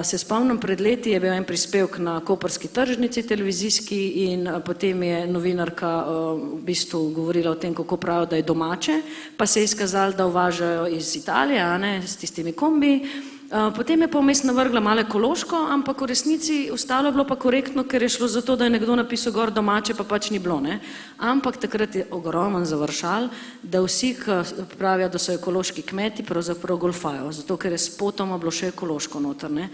Speaker 3: Se spomnim, pred leti je bil en prispevek na koprski tržnici televizijski in potem je novinarka v bistvu govorila o tem, kako pravijo, da je domače, pa se je izkazalo, da uvažajo iz Italije, ne, s tistimi kombiji. Potem je pa vmes navrgla malo ekološko, ampak v resnici ostalo je bilo pa korektno, ker je šlo za to, da je nekdo napisal gor domače, pa pač ni bilo. Ne? Ampak takrat je ogromen završal, da vsi, ki pravijo, da so ekološki kmeti, pravzaprav golfajo, zato ker je spotoma bilo še ekološko noter. Ne?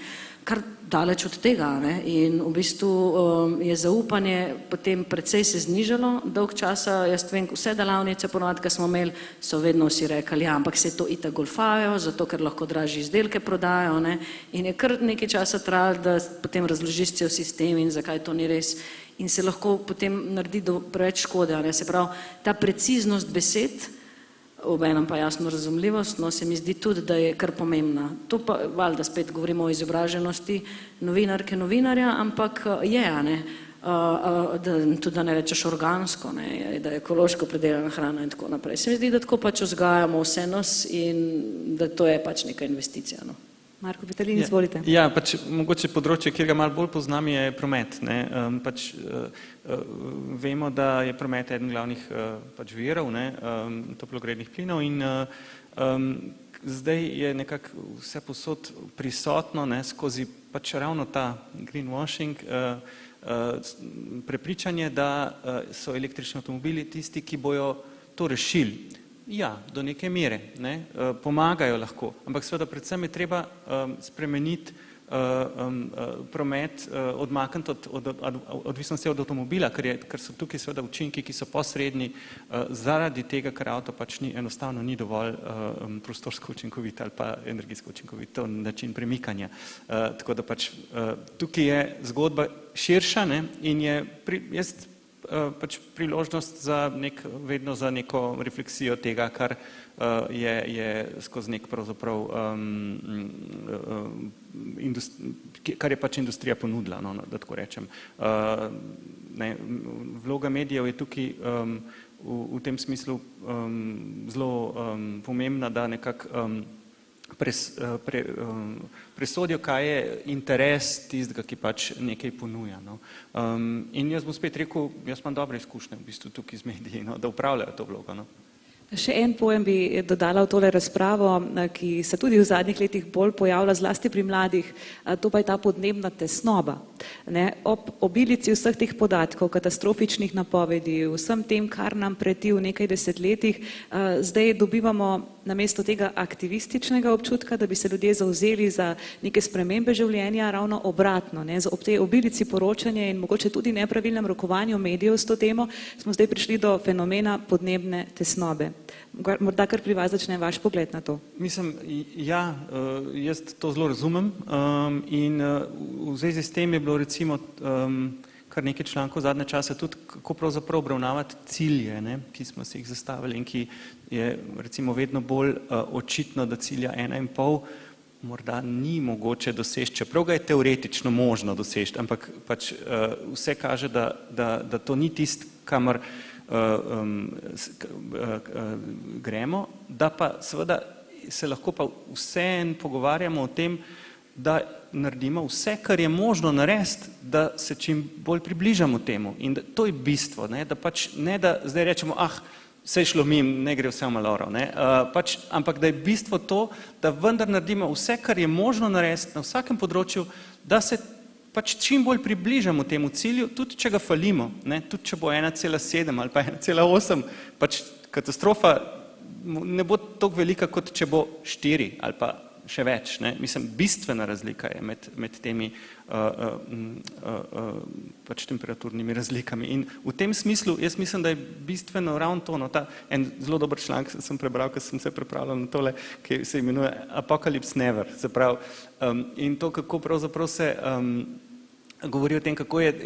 Speaker 3: Kar daleč od tega. Ne? In v bistvu je zaupanje potem precej se znižalo, dolg časa, jaz vem, vse delavnice ponovadi, ki smo imeli, so vedno vsi rekli, ja, ampak se to itak golfajo, zato ker lahko dražji izdelke prodajo, ne? In je kar nekaj časa trajalo, da potem razložiš cel sistem in zakaj to ni res. In se lahko potem naredi preveč škode. Ne? Se pravi, ta preciznost besed, obenem pa jasno razumljivost, no, se mi zdi tudi, da je kar pomembna. To pa, valjda spet govorimo o izobraženosti novinarke, novinarja, ampak je, ne, tudi da ne rečeš organsko, ne, da je ekološko predelana hrana in tako naprej. Se mi zdi, da tako pač vzgajamo vse nas in da to je pač neka investicija. No.
Speaker 1: Marko Petelin, izvolite.
Speaker 4: Ja, pač mogoče področje, kjer ga malo bolj poznam, je promet. Ne. Pač vemo, da je promet eden glavnih pač virov, ne, toplogrednih plinov in zdaj je nekako vse posod prisotno, ne, skozi pač ravno ta greenwashing, prepričanje, da so električni avtomobili tisti, ki bojo to rešili. Ja, do neke mere, ne, pomagajo lahko, ampak seveda predvsem je treba spremeniti promet, odmakniti od odvisnosti od avtomobila, ker so tukaj seveda učinki, ki so posredni zaradi tega, ker avto pač enostavno ni dovolj prostorsko učinkovit ali pa energijsko učinkovit, to način premikanja. Tako da pač tukaj je zgodba širša, ne, in je pač priložnost vedno za neko refleksijo tega, kar je skozi nek pravzaprav kar je pač industrija ponudila, no, da tako rečem. Vloga medijev je tukaj v tem smislu zelo pomembna, da nekako presodijo, kaj je interes tistega, ki pač nekaj ponuja. No. In jaz bom spet rekel, jaz imam dobre izkušnje v bistvu tukaj z mediji, no, da upravljajo to vlogo. No.
Speaker 1: Še en pojem bi dodala v tole razpravo, ki se tudi v zadnjih letih bolj pojavlja zlasti pri mladih, to pa je ta podnebna tesnoba. Ne, ob obilici vseh teh podatkov, katastrofičnih napovedi, vsem tem, kar nam preti v nekaj desetletjih, zdaj dobivamo namesto tega aktivističnega občutka, da bi se ljudje zavzeli za neke spremembe življenja, ravno obratno. Ne, ob tej obilici poročanja in mogoče tudi nepravilnem rokovanju medijev s to temo smo zdaj prišli do fenomena podnebne tesnobe. Morda kar pri vas začne vaš pogled na to. Mislim,
Speaker 4: ja, jaz to zelo razumem in v zvezi s tem je bilo recimo kar nekaj člankov zadnje čase, tudi kako pravzaprav obravnavati cilje, ne, ki smo si jih zastavili in ki je recimo vedno bolj očitno, da cilja 1,5 morda ni mogoče doseči, čeprav ga je teoretično možno doseči, ampak pač vse kaže, da to ni tisto, kamor gremo, da pa seveda se lahko pa vseeno pogovarjamo o tem, da naredimo vse, kar je možno narediti, da se čim bolj približamo temu. In to je bistvo, ne, da pač ne da zdaj rečemo, saj šlo mim, ne gre vse v maloro, ne, pač, ampak da je bistvo to, da vendar naredimo vse, kar je možno narediti na vsakem področju, da se pač čim bolj približamo temu cilju, tudi če ga falimo, ne, tudi če bo 1,7 ali pa 1,8, pač katastrofa ne bo toliko velika, kot če bo 4 ali pa še več, ne, mislim, bistvena razlika je med temi pač temperaturnimi razlikami. In v tem smislu, jaz mislim, da je bistveno ravno to, no, en zelo dober članek sem prebral, ker sem se pripravljal na tole, ki se imenuje Apocalypse Never, se pravi, in to, kako pravzaprav se govori o tem, kako je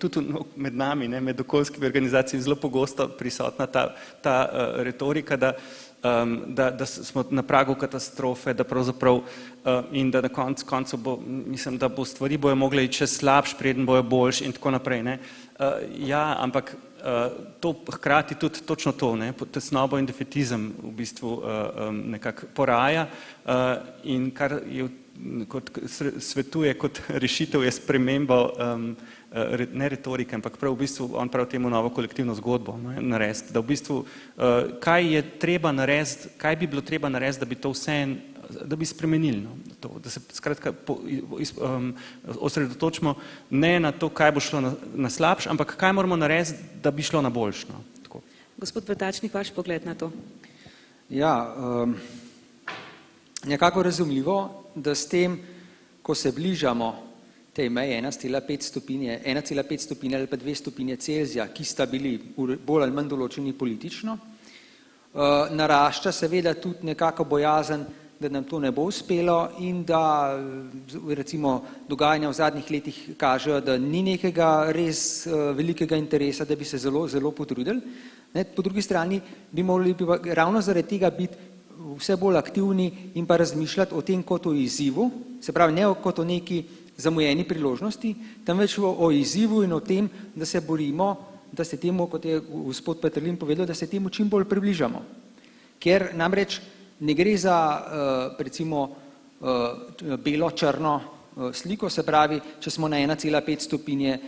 Speaker 4: tudi med nami, ne, med okoljskimi organizacijami zelo pogosto prisotna ta retorika, da smo na pragu katastrofe, da pravzaprav in da na koncu bo, mislim, da bo stvari bojo mogle iti še slabš, preden bojo boljši in tako naprej, ne. Ja, ampak to hkrati tudi točno to, ne, tesnobo in defetizem v bistvu nekako poraja in kar je kot svetuje kot rešitev je spremembo ne retorike, ampak prav v bistvu on prav temu novo kolektivno zgodbo narediti, da v bistvu kaj je treba narediti, kaj bi bilo treba narediti, da bi to vse, da bi spremenili, no, to, da se skratka osredotočimo ne na to, kaj bo šlo na slabš, ampak kaj moramo narediti, da bi šlo na boljš, no, tako.
Speaker 1: Gospod Vrtačnik, vaš pogled na to?
Speaker 2: Ja, nekako razumljivo, da s tem, ko se bližamo tej meji 1,5 stopinje ali pa 2 stopinje Celzija, ki sta bili bolj ali manj določeni politično, narašča seveda tudi nekako bojazen, da nam to ne bo uspelo in da recimo dogajanja v zadnjih letih kažejo, da ni nekega res velikega interesa, da bi se zelo, zelo potrudili. Po drugi strani bi morali ravno zaradi tega biti vse bolj aktivni in pa razmišljati o tem kot o izzivu, se pravi ne kot o neki zamujeni priložnosti, temveč o izzivu in o tem, da se borimo, da se temu, kot je gospod Peterlin povedal, da se temu čim bolj približamo. Ker namreč ne gre za recimo belo-črno sliko, se pravi, če smo na 1,5 stopinje,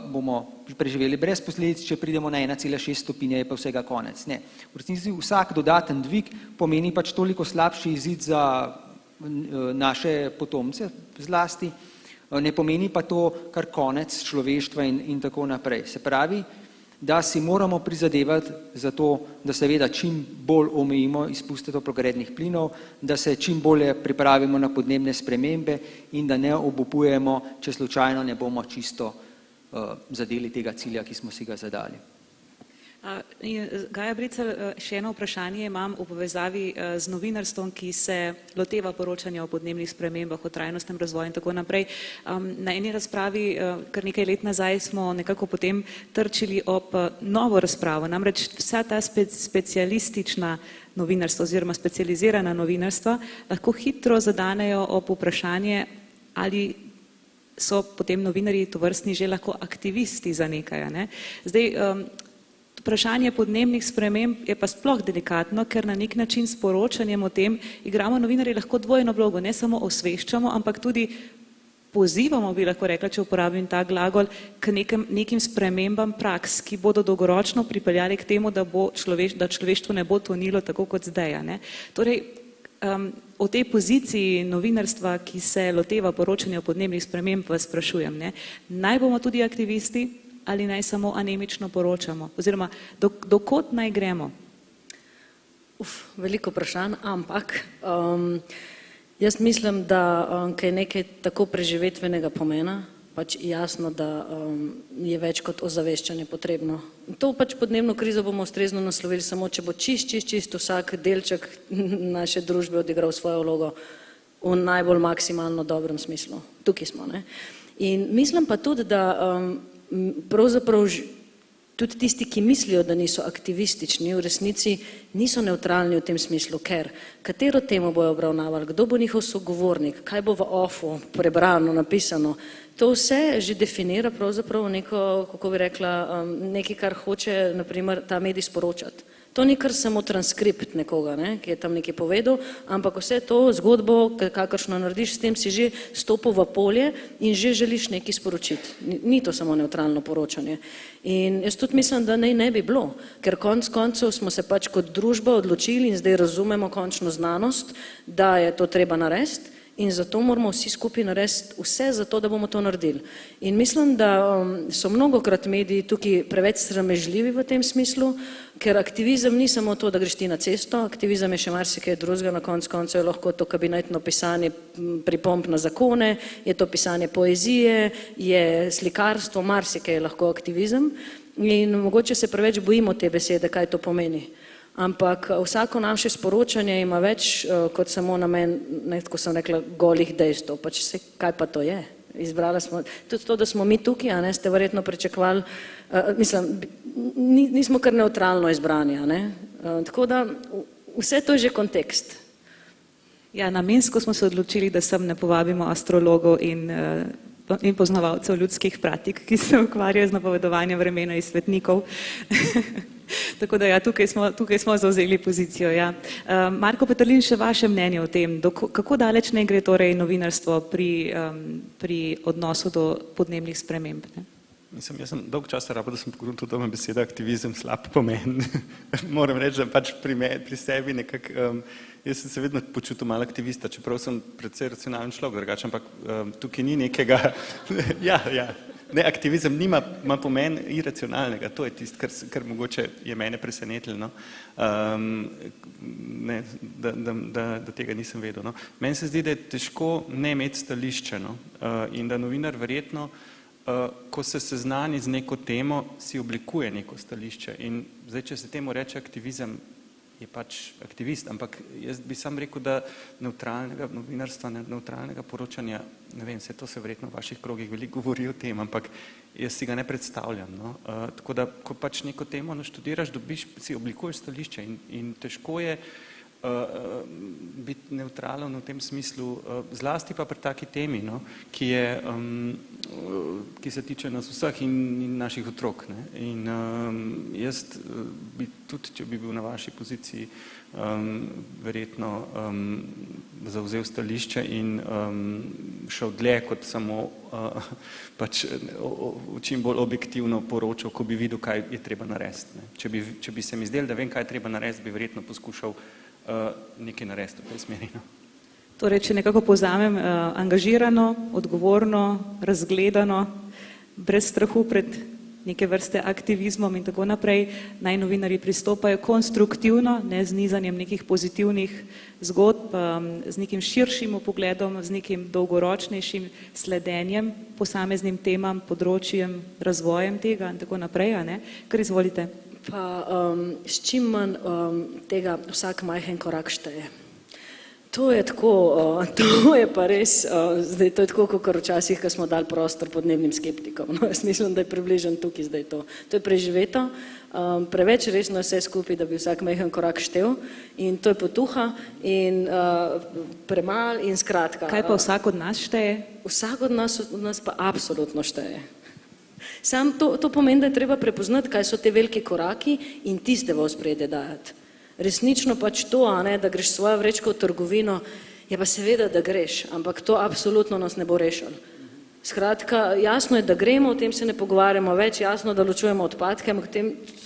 Speaker 2: bomo preživeli brez posledic, če pridemo na 1,6 stopinje, je pa vsega konec. Ne. V resnici vsak dodaten dvig pomeni pač toliko slabši izid za naše potomce zlasti, ne pomeni pa to kar konec človeštva in tako naprej. Se pravi, da si moramo prizadevati za to, da seveda čim bolj omejimo izpuste toplogrednih plinov, da se čim bolje pripravimo na podnebne spremembe in da ne obupujemo, če slučajno ne bomo čisto zadeli tega cilja, ki smo si ga zadali.
Speaker 1: Gaja Brecelj, še eno vprašanje imam v povezavi z novinarstvom, ki se loteva poročanja o podnebnih spremembah, o trajnostnem razvoju in tako naprej. Na eni razpravi, kar nekaj let nazaj, smo nekako potem trčili ob novo razpravo, namreč vsa ta specialistična novinarstva oziroma specializirana novinarstva lahko hitro zadanejo ob vprašanje, ali so potem novinarji tovrstni že lahko aktivisti za nekaj, ne? Zdaj, vprašanje podnebnih sprememb je pa sploh delikatno, ker na nek način s poročanjem o tem igramo novinarji lahko dvojno vlogo, ne samo osveščamo, ampak tudi pozivamo, bi lahko rekla, če uporabim ta glagol, k nekim spremembam praks, ki bodo dolgoročno pripeljali k temu, da človeštvo ne bo tonilo tako kot zdaj, ne? Torej, o tej poziciji novinarstva, ki se loteva poročanja o podnebnih sprememb, vas sprašujem, ne? Naj bomo tudi aktivisti ali naj samo anemično poročamo? Oziroma, dokot naj gremo?
Speaker 3: Veliko vprašanj, ampak jaz mislim, da kaj je nekaj tako preživetvenega pomena, pač jasno, da je več kot ozaveščanje potrebno. To pač podnebno krizo bomo ustrezno naslovili samo, če bo čist vsak delček naše družbe odigral svojo vlogo v najbolj maksimalno dobrem smislu. Tukaj smo, ne? In mislim pa tudi, da pravzaprav tudi tisti, ki mislijo, da niso aktivistični, v resnici niso neutralni v tem smislu, ker katero temo bojo obravnavali, kdo bo njihov sogovornik, kaj bo v ofu prebrano, napisano, to vse že definira pravzaprav neko, kako bi rekla, nekaj, kar hoče, naprimer, ta medij sporočati. To ni kar samo transkript nekoga, ki je tam nekaj povedal, ampak vse to zgodbo, kakršno narediš, s tem si že stopil v polje in že želiš nekaj sporočiti. Ni to samo neutralno poročanje. In jaz tudi mislim, da ne bi bilo, ker konec koncev smo se pač kot družba odločili in zdaj razumemo končno znanost, da je to treba narediti. In zato moramo vsi skupaj narediti vse za to, da bomo to naredili. In mislim, da so mnogokrat mediji tukaj preveč sramežljivi v tem smislu, ker aktivizem ni samo to, da greš ti na cesto, aktivizem je še marsikaj drugega, na koncu koncev je lahko to kabinetno pisanje pripomb na zakone, je to pisanje poezije, je slikarstvo, marsikaj je lahko aktivizem. In mogoče se preveč bojimo te besede, kaj to pomeni. Ampak vsako naše sporočanje ima več kot samo namen, kot sem rekla, golih dejstev. Pač kaj pa to je? Izbrala smo, tudi to, da smo mi tukaj, ste verjetno pričakovali, mislim, nismo kar neutralno izbrani, tako da vse to je že kontekst.
Speaker 1: Ja, namensko smo se odločili, da sem ne povabimo astrologov in poznavalcev ljudskih praktik, ki se ukvarjajo z napovedovanjem vremena iz svetnikov. Tako da ja, tukaj smo zauzeli pozicijo. Ja. Marko Peterlin, še vaše mnenje o tem, kako daleč ne gre torej novinarstvo pri odnosu do podnebnih sprememb?
Speaker 4: Mislim, jaz sem dolgo časa rabil, da sem pogrunil to, da ima beseda aktivizem slab pomen. Moram reči, da pač pri sebi nekako, jaz sem se vedno počutil malo aktivista, čeprav sem precej racionalen človek, drugače, ampak tukaj ni nekega, ne, aktivizem ima pomen iracionalnega, to je tisto, kar mogoče je mene presenetilo, da tega nisem vedel. Meni se zdi, da je težko ne imeti stališče in da novinar verjetno, ko se seznani z neko temo, si oblikuje neko stališče in zdaj, če se temu reče aktivizem, je pač aktivist, ampak jaz bi sam rekel, da neutralnega novinarstva, neutralnega poročanja, ne vem, to se verjetno v vaših krogih veliko govori o tem, ampak jaz si ga ne predstavljam. Tako da, ko pač neko temo naštudiraš, si oblikuješ stališče in težko je biti neutralen v tem smislu, zlasti pa pri taki temi, ki se tiče nas vseh in naših otrok. In jaz bi tudi, če bi bil na vaši poziciji, verjetno zavzel stališče in šel dlje kot samo pač čim bolj objektivno poročal, ko bi videl, kaj je treba narediti. Če bi se mi zdelo, da vem, kaj je treba narediti, bi verjetno poskušal nekaj narediti v tej smeri.
Speaker 1: Torej, če nekako povzamem, angažirano, odgovorno, razgledano, brez strahu pred neke vrste aktivizmom in tako naprej, naj novinarji pristopajo konstruktivno, ne z nizanjem nekih pozitivnih zgodb, z nekim širšim pogledom, z nekim dolgoročnejšim sledenjem posameznim temam, področjem, razvojem tega in tako naprej, kar izvolite.
Speaker 3: Pa s čim manj tega vsak majhen korak šteje. To je tako, to je pa res, zdaj to je tako, kot včasih, ko smo dali prostor podnebnim skeptikom. Jaz mislim, da je približno tukaj zdaj to. To je preživeto, preveč resno je vse skupaj, da bi vsak majhen korak štel in to je potuha in premal in skratka.
Speaker 1: Kaj pa vsak od nas šteje?
Speaker 3: Vsak od nas pa absolutno šteje. Sam to pomeni, da je treba prepoznati, kaj so te veliki koraki in tiste v ospredje dajati. Resnično pač to, da greš svojo vrečko v trgovino, je pa seveda, da greš, ampak to absolutno nas ne bo rešilo. Skratka, jasno je, da gremo, o tem se ne pogovarjamo več, jasno, da ločujemo odpadke, ampak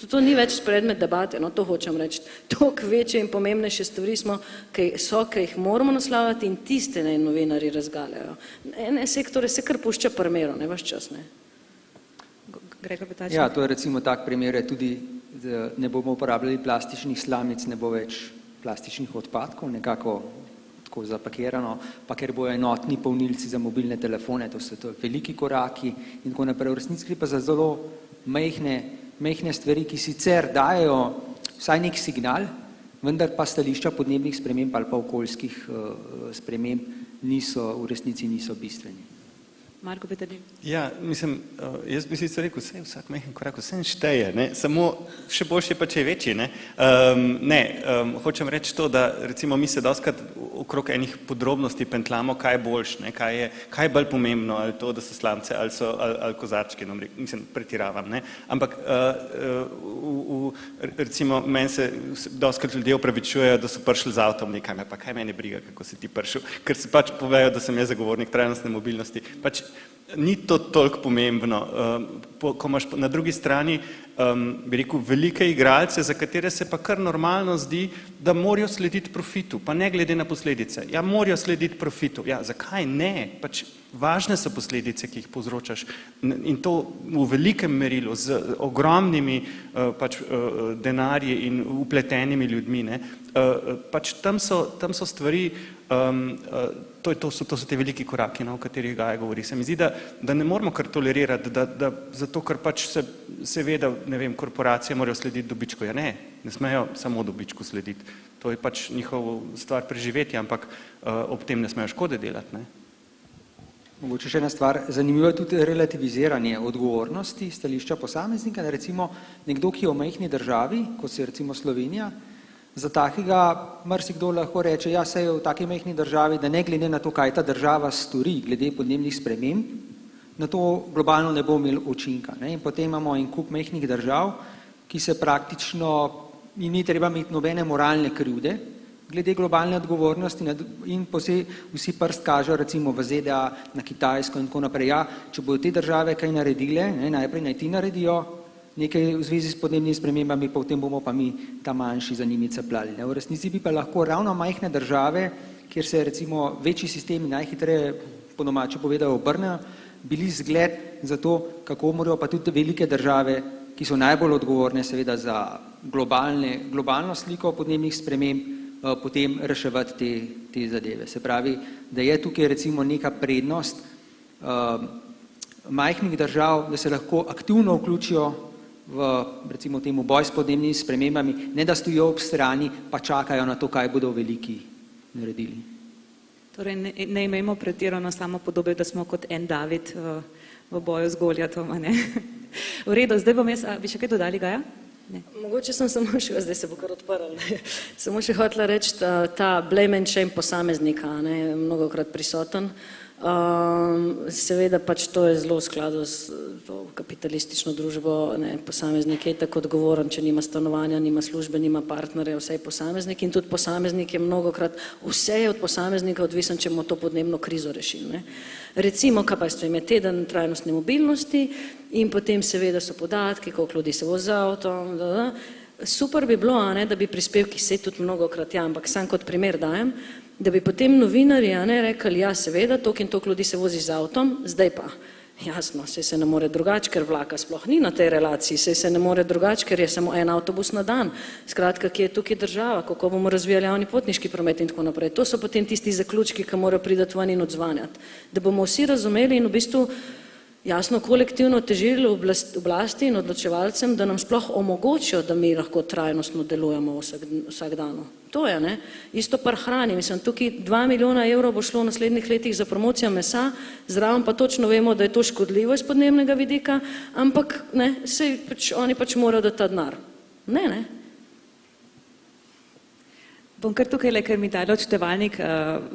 Speaker 3: to ni več predmet debate, to hočem reči. Toliko večje in pomembnejše stvari smo, ki jih moramo naslavljati in tiste novinarji razgaljajo. Ene sektore se kar pušča primeru, ne vaš čas, ne.
Speaker 2: Ja, to je recimo tak primer, tudi ne bomo uporabljali plastičnih slamic, ne bo več plastičnih odpadkov, nekako tako zapakirano, pa ker bojo enotni polnilci za mobilne telefone, to so veliki koraki in tako naprej. V resnici pa za zelo majhne stvari, ki sicer dajo vsaj nek signal, vendar pa stališča podnebnih sprememb ali pa okoljskih sprememb v resnici niso bistveni.
Speaker 1: Marko Peterlin.
Speaker 4: Ja, mislim, jaz bi sicer rekel, vsak majhen korak vse šteje, ne? Samo še boljše pa, če je večji. Hočem reči to, da recimo mi se dostikrat okrog enih podrobnosti pentlamo, kaj je boljš, ne? Kaj je bolj pomembno, ali to, da so slamce, ali kozarčki, no, mislim, pretiravam, ne? Ampak recimo meni se dostikrat ljudje opravičujejo, da so prišli z avtom nekaj, pa kaj mene briga, kako si ti prišel, ker se pač povejo, da sem jaz zagovornik trajnostne mobilnosti. Pač ni to toliko pomembno. Ko imaš na drugi strani, bi rekel, velike igralce, za katere se pa kar normalno zdi, da morajo slediti profitu, pa ne glede na posledice. Ja, morajo slediti profitu. Ja, zakaj ne? Pač važne so posledice, ki jih povzročaš in to v velikem merilu z ogromnimi pač denarji in upletenimi ljudmi, ne? Pač tam so stvari, to so te veliki koraki, o katerih Gaja govori. Se mi zdi, da ne moramo kar tolerirati, zato ker pač seveda, ne vem, korporacije morajo slediti dobičku. Ja ne smejo samo dobičku slediti. To je pač njihova stvar preživetja, ampak ob tem ne smejo škode delati, ne.
Speaker 2: Mogoče še ena stvar, zanimivo je tudi relativiziranje odgovornosti stališča posameznika, recimo nekdo, ki je v majhni državi, kot se recimo Slovenija, za takega marsikdo lahko reče, ja, saj je v taki majhni državi, da ne glede na to, kaj ta država stori glede podnebnih sprememb, na to globalno ne bo imel učinka, ne. In potem imamo en kup majhnih držav, ki se praktično, in ni treba imeti nobene moralne krivde, glede globalne odgovornosti in vsi prst kažejo recimo v ZDA, na Kitajsko in tako naprej. Ja, če bodo te države kaj naredile, najprej naj ti naredijo nekaj v zvezi s podnebnimi spremembami, potem bomo pa mi ta manjši za njimi capljali. V resnici bi pa lahko ravno majhne države, kjer se recimo večji sistemi najhitreje, po domače povedajo, obrnejo, bili zgled za to, kako morajo pa tudi velike države, ki so najbolj odgovorne seveda za globalno sliko podnebnih sprememb, potem reševati te zadeve. Se pravi, da je tukaj recimo neka prednost majhnih držav, da se lahko aktivno vključijo v recimo temu boj s podnebnimi spremembami, ne da stojijo ob strani, pa čakajo na to, kaj bodo veliki naredili.
Speaker 1: Torej ne imejmo pretirano samo podobe, da smo kot en David v boju z Goljatom, ne? V redu, zdaj bom jaz, bi še kaj dodali, Gaja? Ne.
Speaker 3: Mogoče sem samo še, zdaj se bo kar odprl, samo še hotela reči, ta blame and shame posameznika, ne, mnogokrat prisoten. Seveda pač to je zelo v skladu s to kapitalistično družbo, ne, posameznik je tako odgovoren, če nima stanovanja, nima službe, nima partnerja, vse je posameznik in tudi posameznik je mnogokrat, vse je od posameznika odvisen, če bomo to podnebno krizo rešili, ne. Recimo, kaj pa je teden trajnostne mobilnosti in potem seveda so podatki, koliko ljudi se vozi z avtom, super bi bilo, ne, da bi prispevki se tudi mnogokrat, ja, ampak sam kot primer dajem, da bi potem novinarji rekli, ja, seveda, toliko in toliko ljudi se vozi z avtom, zdaj pa, jasno, saj se ne more drugače, ker vlaka sploh ni na tej relaciji, saj se ne more drugače, ker je samo en avtobus na dan. Skratka, kje je tukaj država, kako bomo razvijali javni potniški promet in tako naprej. To so potem tisti zaključki, ki morajo priti ven in odzvanjati. Da bomo vsi razumeli in v bistvu jasno kolektivno težili oblasti in odločevalcem, da nam sploh omogočijo, da mi lahko trajnostno delujemo vsak dan. To je, ne? Isto par hrani. Mislim, tukaj 2 milijona evrov bo šlo v naslednjih letih za promocijo mesa, zraven pa točno vemo, da je to škodljivo iz podnebnega vidika, ampak ne, sej pač, oni pač morajo dati ta denar. Ne.
Speaker 1: Bom kar tukaj, ker mi tale odštevalnik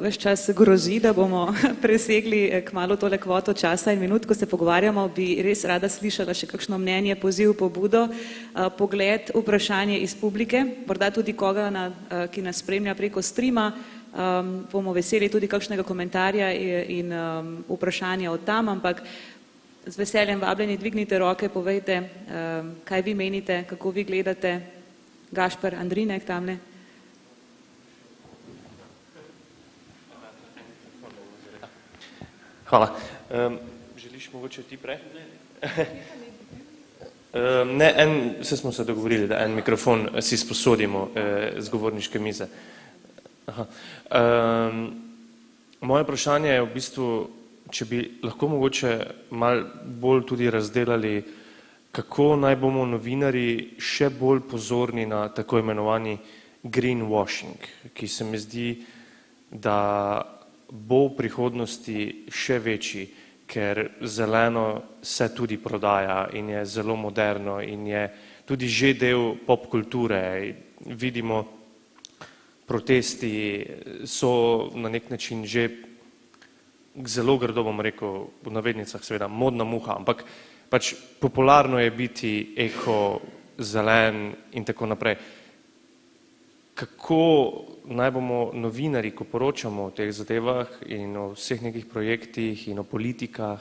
Speaker 1: ves čas grozi, da bomo presegli kmalu tole kvoto časa in minut, ko se pogovarjamo, bi res rada slišala še kakšno mnenje, poziv, pobudo, pogled, vprašanje iz publike, morda tudi koga, ki nas spremlja preko streama, bomo veseli tudi kakšnega komentarja in vprašanja od tam, ampak z veseljem vabljeni, dvignite roke, povejte, kaj vi menite, kako vi gledate. Gašper Andrinek tamle.
Speaker 5: Hvala. Želiš mogoče ti prej? Ne, vse smo se dogovorili, da en mikrofon si sposodimo z govorniške mize. Moje vprašanje je v bistvu, če bi lahko mogoče malo bolj tudi razdelali, kako naj bomo novinarji še bolj pozorni na tako imenovani greenwashing, ki se mi zdi, da bo v prihodnosti še večji, ker zeleno se tudi prodaja in je zelo moderno in je tudi že del pop kulture. Vidimo, protesti so na nek način že zelo grdo, bom rekel, v navednicah seveda, modna muha, ampak pač popularno je biti eko, zelen in tako naprej. Kako naj bomo novinarji, ko poročamo o teh zadevah in o vseh nekih projektih in o politikah,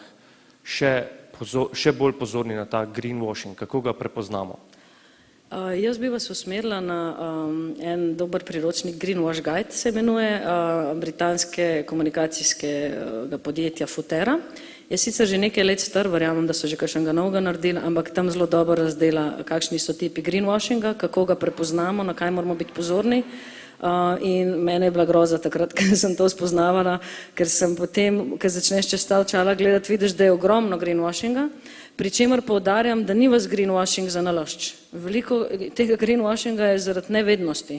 Speaker 5: še bolj pozorni na ta greenwashing, kako ga prepoznamo?
Speaker 3: Jaz bi vas usmerila na en dober priročnik, Greenwash Guide se imenuje, britanske komunikacijskega podjetja Futera. Je sicer že nekaj let star, verjamem, da so že kakšnega novega naredili, ampak tam zelo dobro razdela, kakšni so tipi greenwashinga, kako ga prepoznamo, na kaj moramo biti pozorni. In mene je bila groza takrat, ker sem to spoznavala, ker sem potem, ker začneš čez ta očala gledati, vidiš, da je ogromno greenwashinga, pri čemer poudarjam, da ni vas greenwashing za nalašč. Veliko tega greenwashinga je zaradi nevednosti.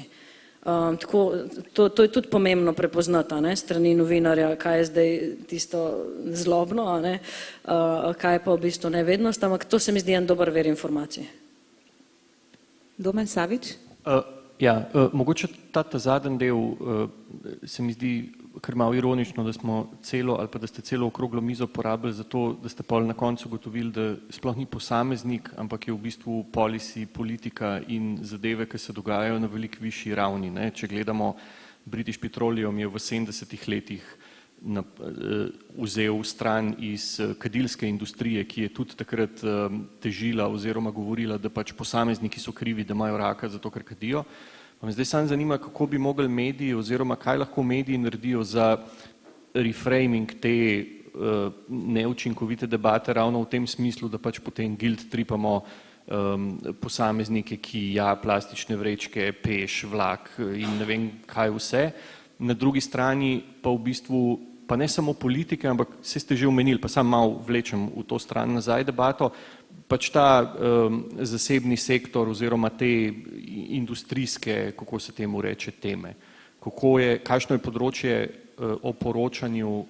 Speaker 3: To je tudi pomembno prepoznati, strani novinarja, kaj je zdaj tisto zlobno, kaj je pa v bistvu nevednost, ampak to se mi zdi en dober vir informacij.
Speaker 1: Domen Savič?
Speaker 6: Mogoče ta zadnji del se mi zdi kar malo ironično, da smo celo ali pa da ste celo okroglo mizo porabili za to, da ste pol na koncu ugotovili, da sploh ni posameznik, ampak je v bistvu policy, politika in zadeve, ki se dogajajo na veliko višji ravni. Če gledamo, British Petroleum je v 70-ih letih vzel stran iz kadilske industrije, ki je tudi takrat težila oziroma govorila, da pač posamezniki so krivi, da imajo raka zato, ker kadijo. Me zdaj samo zanima, kako bi mogli mediji oziroma kaj lahko mediji naredijo za reframing te neučinkovite debate ravno v tem smislu, da pač potem guilt tripamo posameznike, ki plastične vrečke, peš, vlak in ne vem kaj vse. Na drugi strani pa v bistvu, pa ne samo politike, ampak se ste že omenili, pa sam malo vlečem v to stran nazaj debato, pač ta zasebni sektor oziroma te industrijske, kako se temu reče, teme. Kakšno je področje o poročanju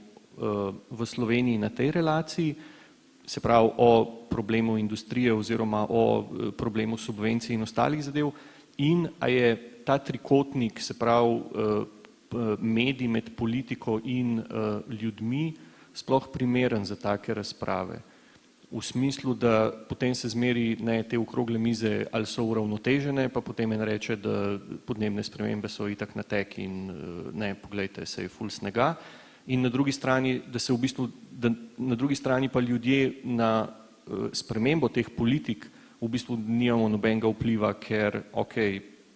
Speaker 6: v Sloveniji na tej relaciji, se pravi o problemu industrije oziroma o problemu subvencij in ostalih zadev, in a je ta trikotnik, se pravi medij med politiko in ljudmi, sploh primeren za take razprave. V smislu, da potem se zmeri te okrogle mize, ali so uravnotežene, pa potem en reče, da podnebne spremembe so itak na tek in poglejte, se je ful snega. In na drugi strani, na drugi strani pa ljudje na spremembo teh politik v bistvu nimamo nobenega vpliva, ker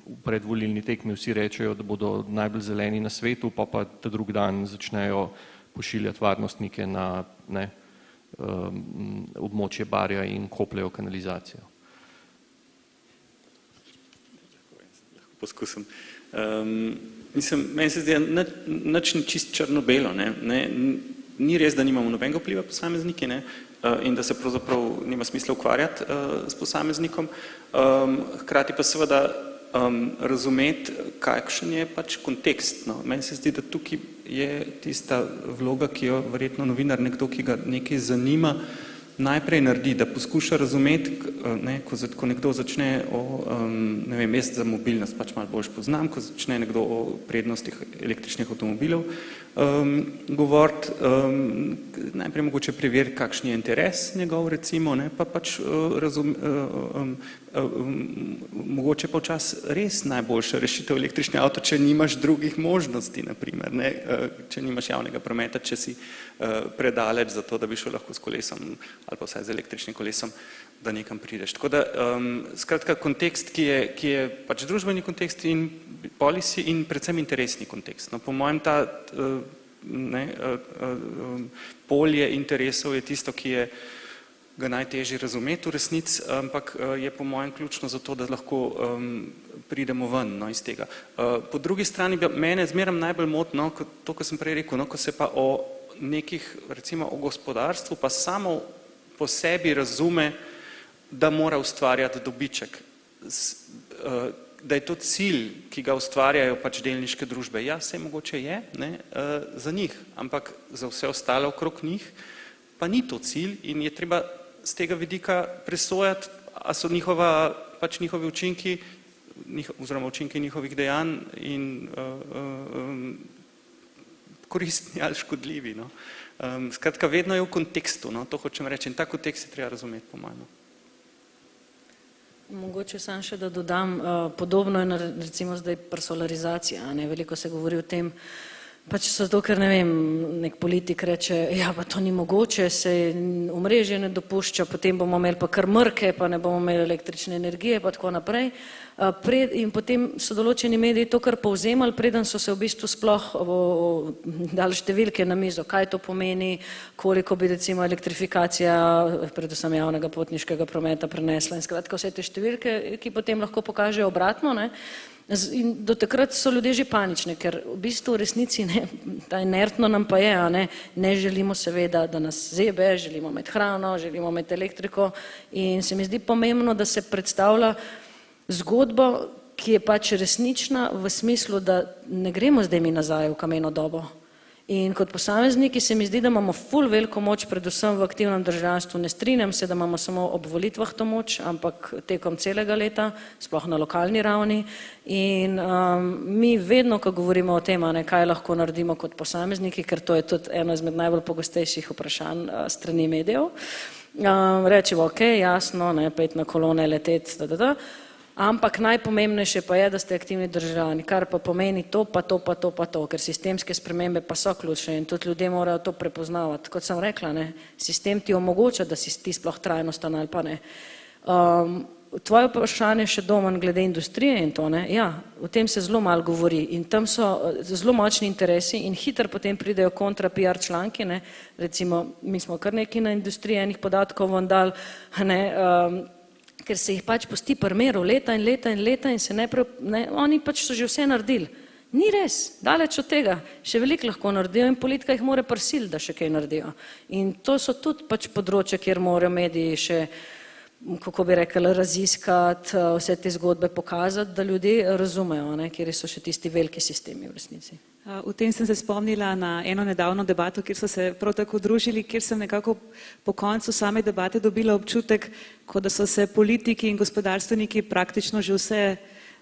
Speaker 6: v predvolilni tekmi vsi rečejo, da bodo najbolj zeleni na svetu, pa ta drug dan začnejo pošiljati varnostnike na območje Barja in kopljejo kanalizacijo.
Speaker 4: Poskusim. Meni se zdi, nič ni čist črno-belo. Ni res, da nimamo nobenega vpliva posamezniki in da se pravzaprav nima smisla ukvarjati s posameznikom. Hkrati pa seveda razumeti, kakšen je pač kontekst. Meni se zdi, da tukaj je tista vloga, ki jo verjetno novinar, nekdo, ki ga nekaj zanima, najprej naredi, da poskuša razumeti, ko nekdo začne jaz za mobilnost pač malo bolj poznam, ko začne nekdo o prednostih električnih avtomobilov govoriti, najprej mogoče preveriti, kakšen je interes njegov, recimo, pa pač mogoče pa včasih res najboljša rešitev električni avto, če nimaš drugih možnosti, naprimer, če nimaš javnega prometa, če si predaleč za to, da bi šel lahko s kolesom ali pa vsaj z električnim kolesom, da nekam prideš. Tako da, skratka, kontekst, ki je pač družbeni kontekst in policy in predvsem interesni kontekst. Po mojem ta polje interesov je tisto, ki je ga najtežje razumeti v resnici, ampak je po mojem ključno za to, da lahko pridemo ven iz tega. Po drugi strani mene zmeraj najbolj moti, to, ko sem prej rekel, ko se pa o nekih, recimo o gospodarstvu, pa samo po sebi razume, da mora ustvarjati dobiček. Da je to cilj, ki ga ustvarjajo pač delniške družbe. Ja, saj mogoče je za njih, ampak za vse ostale okrog njih pa ni to cilj in je treba z tega vidika presojati, a so njihovi učinki, oziroma učinki njihovih dejanj in koristni ali škodljivi. No. Skratka, vedno je v kontekstu, no, to hočem reči, in ta kontekst je treba razumeti, po mojem.
Speaker 3: Mogoče sam še da dodam, podobno je recimo zdaj personalizacija, veliko se govori o tem, pač zato, ker ne vem, nek politik reče, ja, pa to ni mogoče, se omrežje ne dopušča, potem bomo imeli pa kar mrke, pa ne bomo imeli električne energije, pa tako naprej. In potem so določeni mediji to kar povzemali, preden so se v bistvu sploh dali številke na mizo, kaj to pomeni, koliko bi recimo elektrifikacija, predvsem javnega potniškega prometa prinesla in skratka vse te številke, ki potem lahko pokažejo obratno, ne. In do takrat so ljudje že panični, ker v bistvu v resnici ta inertno nam pa je, ne želimo seveda, da nas zebe, želimo imeti hrano, želimo imeti elektriko in se mi zdi pomembno, da se predstavlja zgodbo, ki je pač resnična v smislu, da ne gremo zdaj mi nazaj v kameno dobo. In kot posamezniki se mi zdi, da imamo ful veliko moč, predvsem v aktivnem državljanstvu. Ne strinjam se, da imamo samo ob volitvah to moč, ampak tekom celega leta, sploh na lokalni ravni. In mi vedno, ko govorimo o tem, kaj lahko naredimo kot posamezniki, ker to je tudi eno izmed najbolj pogostejših vprašanj strani medijev, rečemo, ok, jasno, pet na kolone, leteti, ampak najpomembnejše pa je, da ste aktivni državljani, kar pa pomeni to, pa to, pa to, pa to, ker sistemske spremembe pa so ključne in tudi ljudje morajo to prepoznavati. Kot sem rekla, sistem ti omogoča, da si ti sploh trajnosten ali pa ne. Tvoje vprašanje še Domen glede industrije in to, ja, o tem se zelo malo govori in tam so zelo močni interesi in hitro potem pridejo kontra PR članki, recimo mi smo kar nekaj na industriji enih podatkov vam dali, ker se jih pač pusti primerov leta in leta in leta in se oni pač so že vse naredili. Ni res, daleč od tega, še veliko lahko naredijo in politika jih mora prisiliti, da še kaj naredijo. In to so tudi pač področja, kjer morajo mediji še, kako bi rekli, raziskati, vse te zgodbe pokazati, da ljudje razumejo, kjer so še tisti veliki sistemi v resnici.
Speaker 1: V tem sem se spomnila na eno nedavno debato, kjer so se prav tako družili, kjer sem nekako po koncu same debate dobila občutek, kot da so se politiki in gospodarstveniki praktično že vse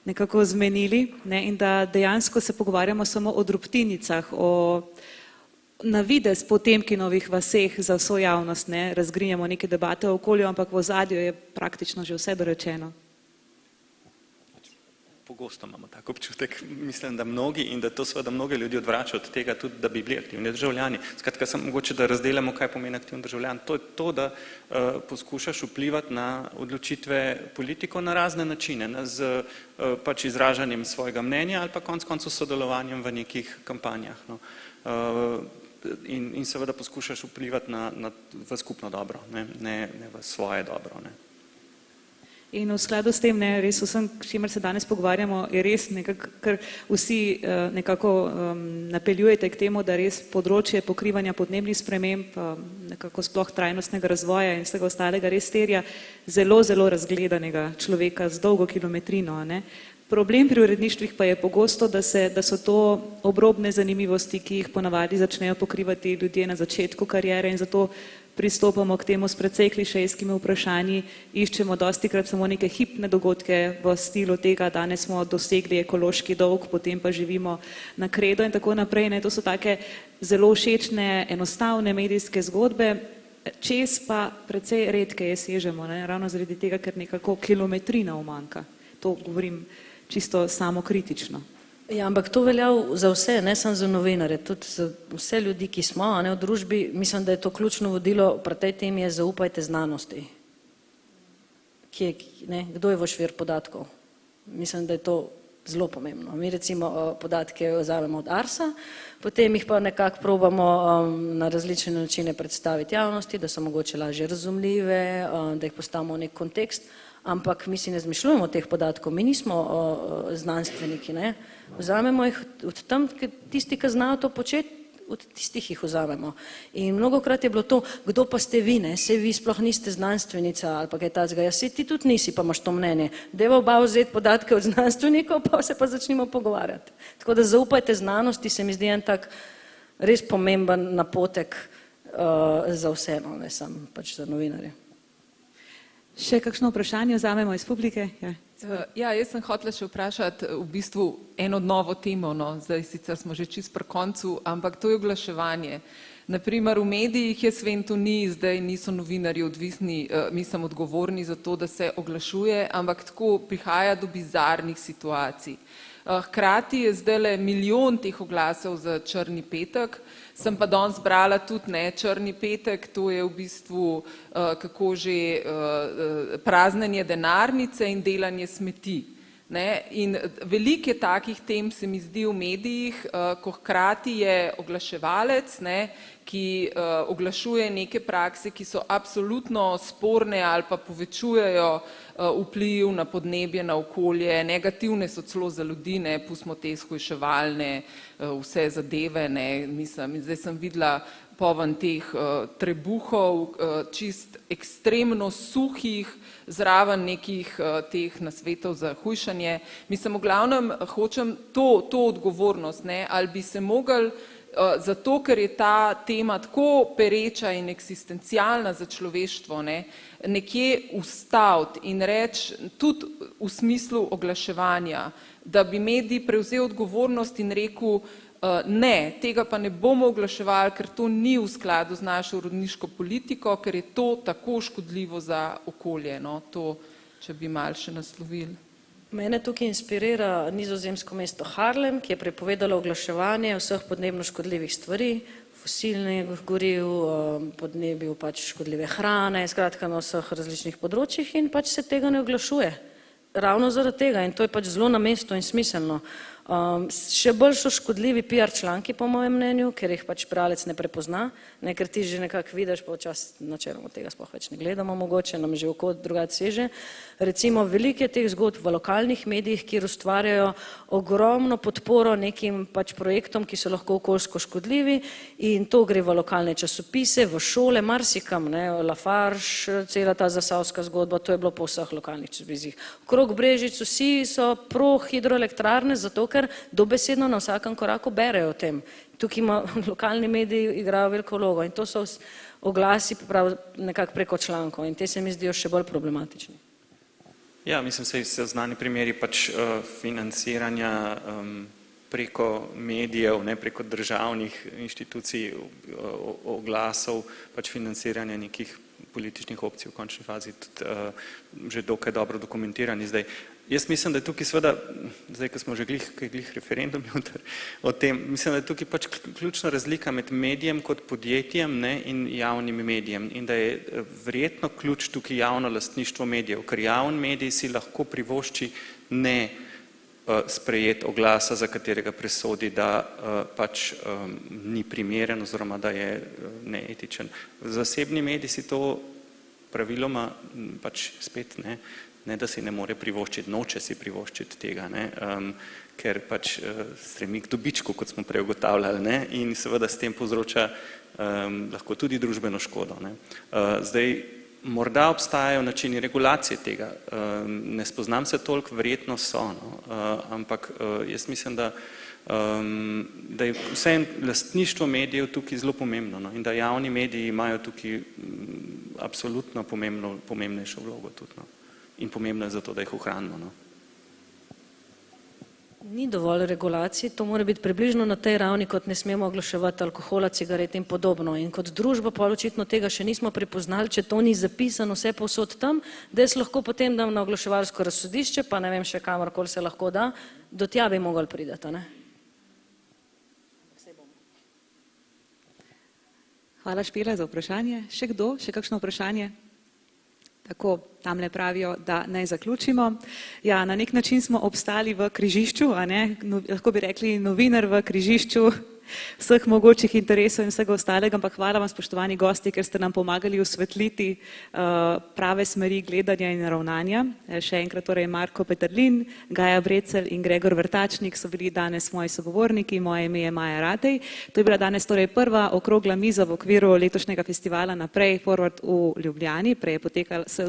Speaker 1: nekako zmenili in da dejansko se pogovarjamo samo o drobtinicah, o na videz Potemkinovih vaseh za vso javnost, razgrinjamo neke debate o okolju, ampak v ozadju je praktično že vse dorečeno.
Speaker 4: Pogosto imamo tak občutek, mislim, da mnogi in da to seveda mnoge ljudi odvrača od tega tudi, da bi bili aktivni državljani. Skratka, sem mogoče, da razdelamo, kaj pomeni aktivni državljan. To je to, da poskušaš vplivati na odločitve politikov na razne načine, z pač izražanjem svojega mnenja ali pa konec koncev sodelovanjem v nekih kampanjah. In seveda poskušaš vplivati v skupno dobro, ne v svoje dobro.
Speaker 1: In v skladu s tem, res vsem, s čimer se danes pogovarjamo, je res nekako, ker vsi nekako napeljujete k temu, da res področje pokrivanja podnebnih sprememb, nekako sploh trajnostnega razvoja in vsega ostalega res terja zelo, zelo razgledanega človeka z dolgo kilometrino. Problem pri uredništvih pa je pogosto, da so to obrobne zanimivosti, ki jih ponavadi začnejo pokrivati ljudje na začetku kariere in zato pristopamo k temu s precej klišejskimi vprašanji, iščemo dostikrat samo neke hipne dogodke v stilu tega, danes smo dosegli ekološki dolg, potem pa živimo na kredo in tako naprej. To so take zelo všečne, enostavne medijske zgodbe, čez pa precej redkeje sežemo, ravno zaradi tega, ker nekako kilometrina umanjka. To govorim čisto samokritično.
Speaker 3: Ja, ampak to velja za vse, ne samo za novinarje, tudi za vse ljudi, ki smo v družbi. Mislim, da je to ključno vodilo pri tej temi, je zaupajte znanosti. Kdo je vaš vir podatkov? Mislim, da je to zelo pomembno. Mi recimo podatke vzamemo od Arsa, potem jih pa nekako probamo na različne načine predstaviti javnosti, da so mogoče lažje razumljive, da jih postavimo v nek kontekst. Ampak mi si ne zmišljujemo teh podatkov, mi nismo znanstveniki, vzamemo jih od tam, tisti, ki znajo to početi, od tistih jih vzamemo. In mnogokrat je bilo to, kdo pa ste vi, saj vi sploh niste znanstvenica ali pa kaj takega, ja saj ti tudi nisi, pa imaš to mnenje. Dajva oba vzeti podatke od znanstvenikov, pa se pa začnimo pogovarjati. Tako da zaupajte znanosti, se mi zdi en tak res pomemben napotek za vse, no, ne samo pač za novinarje.
Speaker 1: Še kakšno vprašanje vzamemo iz publike? Ja.
Speaker 7: Ja, jaz sem hotela še vprašati v bistvu eno novo temo, no, zdaj sicer smo že čist pri koncu, ampak to je oglaševanje. Naprimer v medijih, jaz vem, to ni, zdaj niso novinarji odvisni, mislim odgovorni za to, da se oglašuje, ampak tako prihaja do bizarnih situacij. Hkrati je zdajle milijon teh oglasov za Črni petek, sem pa danes brala tudi ne Črni petek, to je v bistvu kako že praznjenje denarnice in delanje smeti. Ne? In veliko je takih tem, se mi zdi, v medijih, ko hkrati je oglaševalec, ne, ki oglašuje neke prakse, ki so absolutno sporne ali pa povečujejo vpliv na podnebje, na okolje, negativne so celo za ljudi, ne, pustimo te shujševalne vse zadeve, ne, mislim, zdaj sem videla poven teh trebuhov, čist ekstremno suhih, zraven nekih teh nasvetov za hujšanje. Mislim, v glavnem hočem to odgovornost, ne, ali bi se mogli zato, ker je ta tema tako pereča in eksistencialna za človeštvo, ne, nekje ustaviti in reči tudi v smislu oglaševanja, da bi medij prevzel odgovornost in rekel, ne, tega pa ne bomo oglaševali, ker to ni v skladu z našo uredniško politiko, ker je to tako škodljivo za okolje. No, to, če bi malo še naslovili.
Speaker 3: Mene tukaj inspirira nizozemsko mesto Haarlem, ki je prepovedalo oglaševanje vseh podnebno škodljivih stvari, fosilnih goriv, podnebju pač škodljive hrane, skratka na vseh različnih področjih in pač se tega ne oglašuje. Ravno zaradi tega in to je pač zelo na mestu in smiselno. Še bolj so škodljivi PR članki, po mojem mnenju, ker jih pač bralec ne prepozna, ne, ker ti že nekako vidiš, pa včasih načeloma tega sploh več ne gledamo, mogoče nam že oko drugače seže. Recimo veliko je teh zgodb v lokalnih medijih, kjer ustvarjajo ogromno podporo nekim pač projektom, ki so lahko okoljsko škodljivi in to gre v lokalne časopise, v šole, marsikam, ne, Lafarge, cela ta zasavska zgodba, to je bilo po vseh lokalnih časopisih. Okrog Brežic vsi so pro hidroelektrarne, zato ker dobesedno na vsakem koraku berejo o tem. Tukaj lokalni mediji igrajo veliko vlogo in to so oglasi nekako preko člankov in te se mi zdijo še bolj problematični.
Speaker 4: Ja, mislim, se znani primeri pač financiranja preko medijev, ne, preko državnih inštitucij, oglasov, pač financiranja nekih političnih opcij v končni fazi tudi že dokaj dobro dokumentirani zdaj. Jaz mislim, da je tukaj seveda, zdaj, ko smo že glih referendum o tem, mislim, da je tukaj pač ključna razlika med medijem kot podjetjem, ne, in javnim medijem in da je verjetno ključ tukaj javno lastništvo medijev, ker javni medij si lahko privošči ne sprejeti oglasa, za katerega presodi, da pač ni primeren oziroma da je neetičen. Zasebni medij si to praviloma pač spet ne, da si ne more privoščiti, noče si privoščiti tega, ne, ker pač stremi k dobičku, kot smo prej ugotavljali, ne, in seveda s tem povzroča lahko tudi družbeno škodo. Ne. Zdaj, morda obstajajo načini regulacije tega, ne spoznam se toliko, verjetno so, no, ampak jaz mislim, da je vseeno lastništvo medijev tukaj zelo pomembno, no, in da javni mediji imajo tukaj absolutno pomembnejšo vlogo tudi, no. In pomembno je zato, da jih ohranimo. No.
Speaker 3: Ni dovolj regulacij, to mora biti približno na tej ravni, kot ne smemo oglaševati alkohola, cigaret in podobno. In kot družba pa očitno tega še nismo prepoznali, če to ni zapisano vse povsod tam, da jaz lahko potem dam na oglaševalsko razsodišče, pa ne vem še kamorkoli se lahko da, do tja bi mogli pridati, ne?
Speaker 1: Hvala Špela za vprašanje. Še kdo? Še kakšno vprašanje? Tako, tamle pravijo, da naj zaključimo. Ja, na nek način smo obstali v križišču, a ne? Lahko bi rekli novinar v križišču vseh mogočih interesov in vsega ostalega, ampak hvala vam, spoštovani gosti, ker ste nam pomagali osvetliti prave smeri gledanja in ravnanja. Še enkrat torej Marko Peterlin, Gaja Brecelj in Gregor Vrtačnik so bili danes moji sogovorniki, moje ime je Maja Ratej. To je bila danes torej prva okrogla miza v okviru letošnjega festivala Naprej Forward v Ljubljani. Prej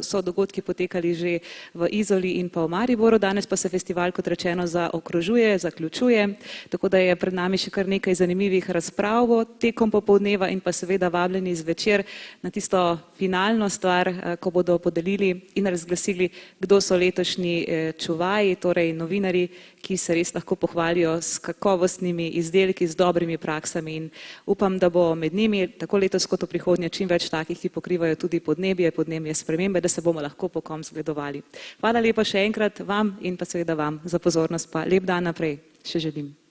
Speaker 1: so dogodki potekali že v Izoli in pa v Mariboru, danes pa se festival, kot rečeno, zaokrožuje, zaključuje, tako da je pred nami še kar nekaj zanimivih zanimivih razprav tekom popoldneva in pa seveda vabljeni zvečer na tisto finalno stvar, ko bodo podelili in razglasili, kdo so letošnji čuvaji, torej novinarji, ki se res lahko pohvalijo s kakovostnimi izdelki, z dobrimi praksami in upam, da bo med njimi tako letos kot v prihodnje čim več takih, ki pokrivajo tudi podnebje spremembe, da se bomo lahko po kom zgledovali. Hvala lepa še enkrat vam in pa seveda vam za pozornost, pa lep dan naprej še želim.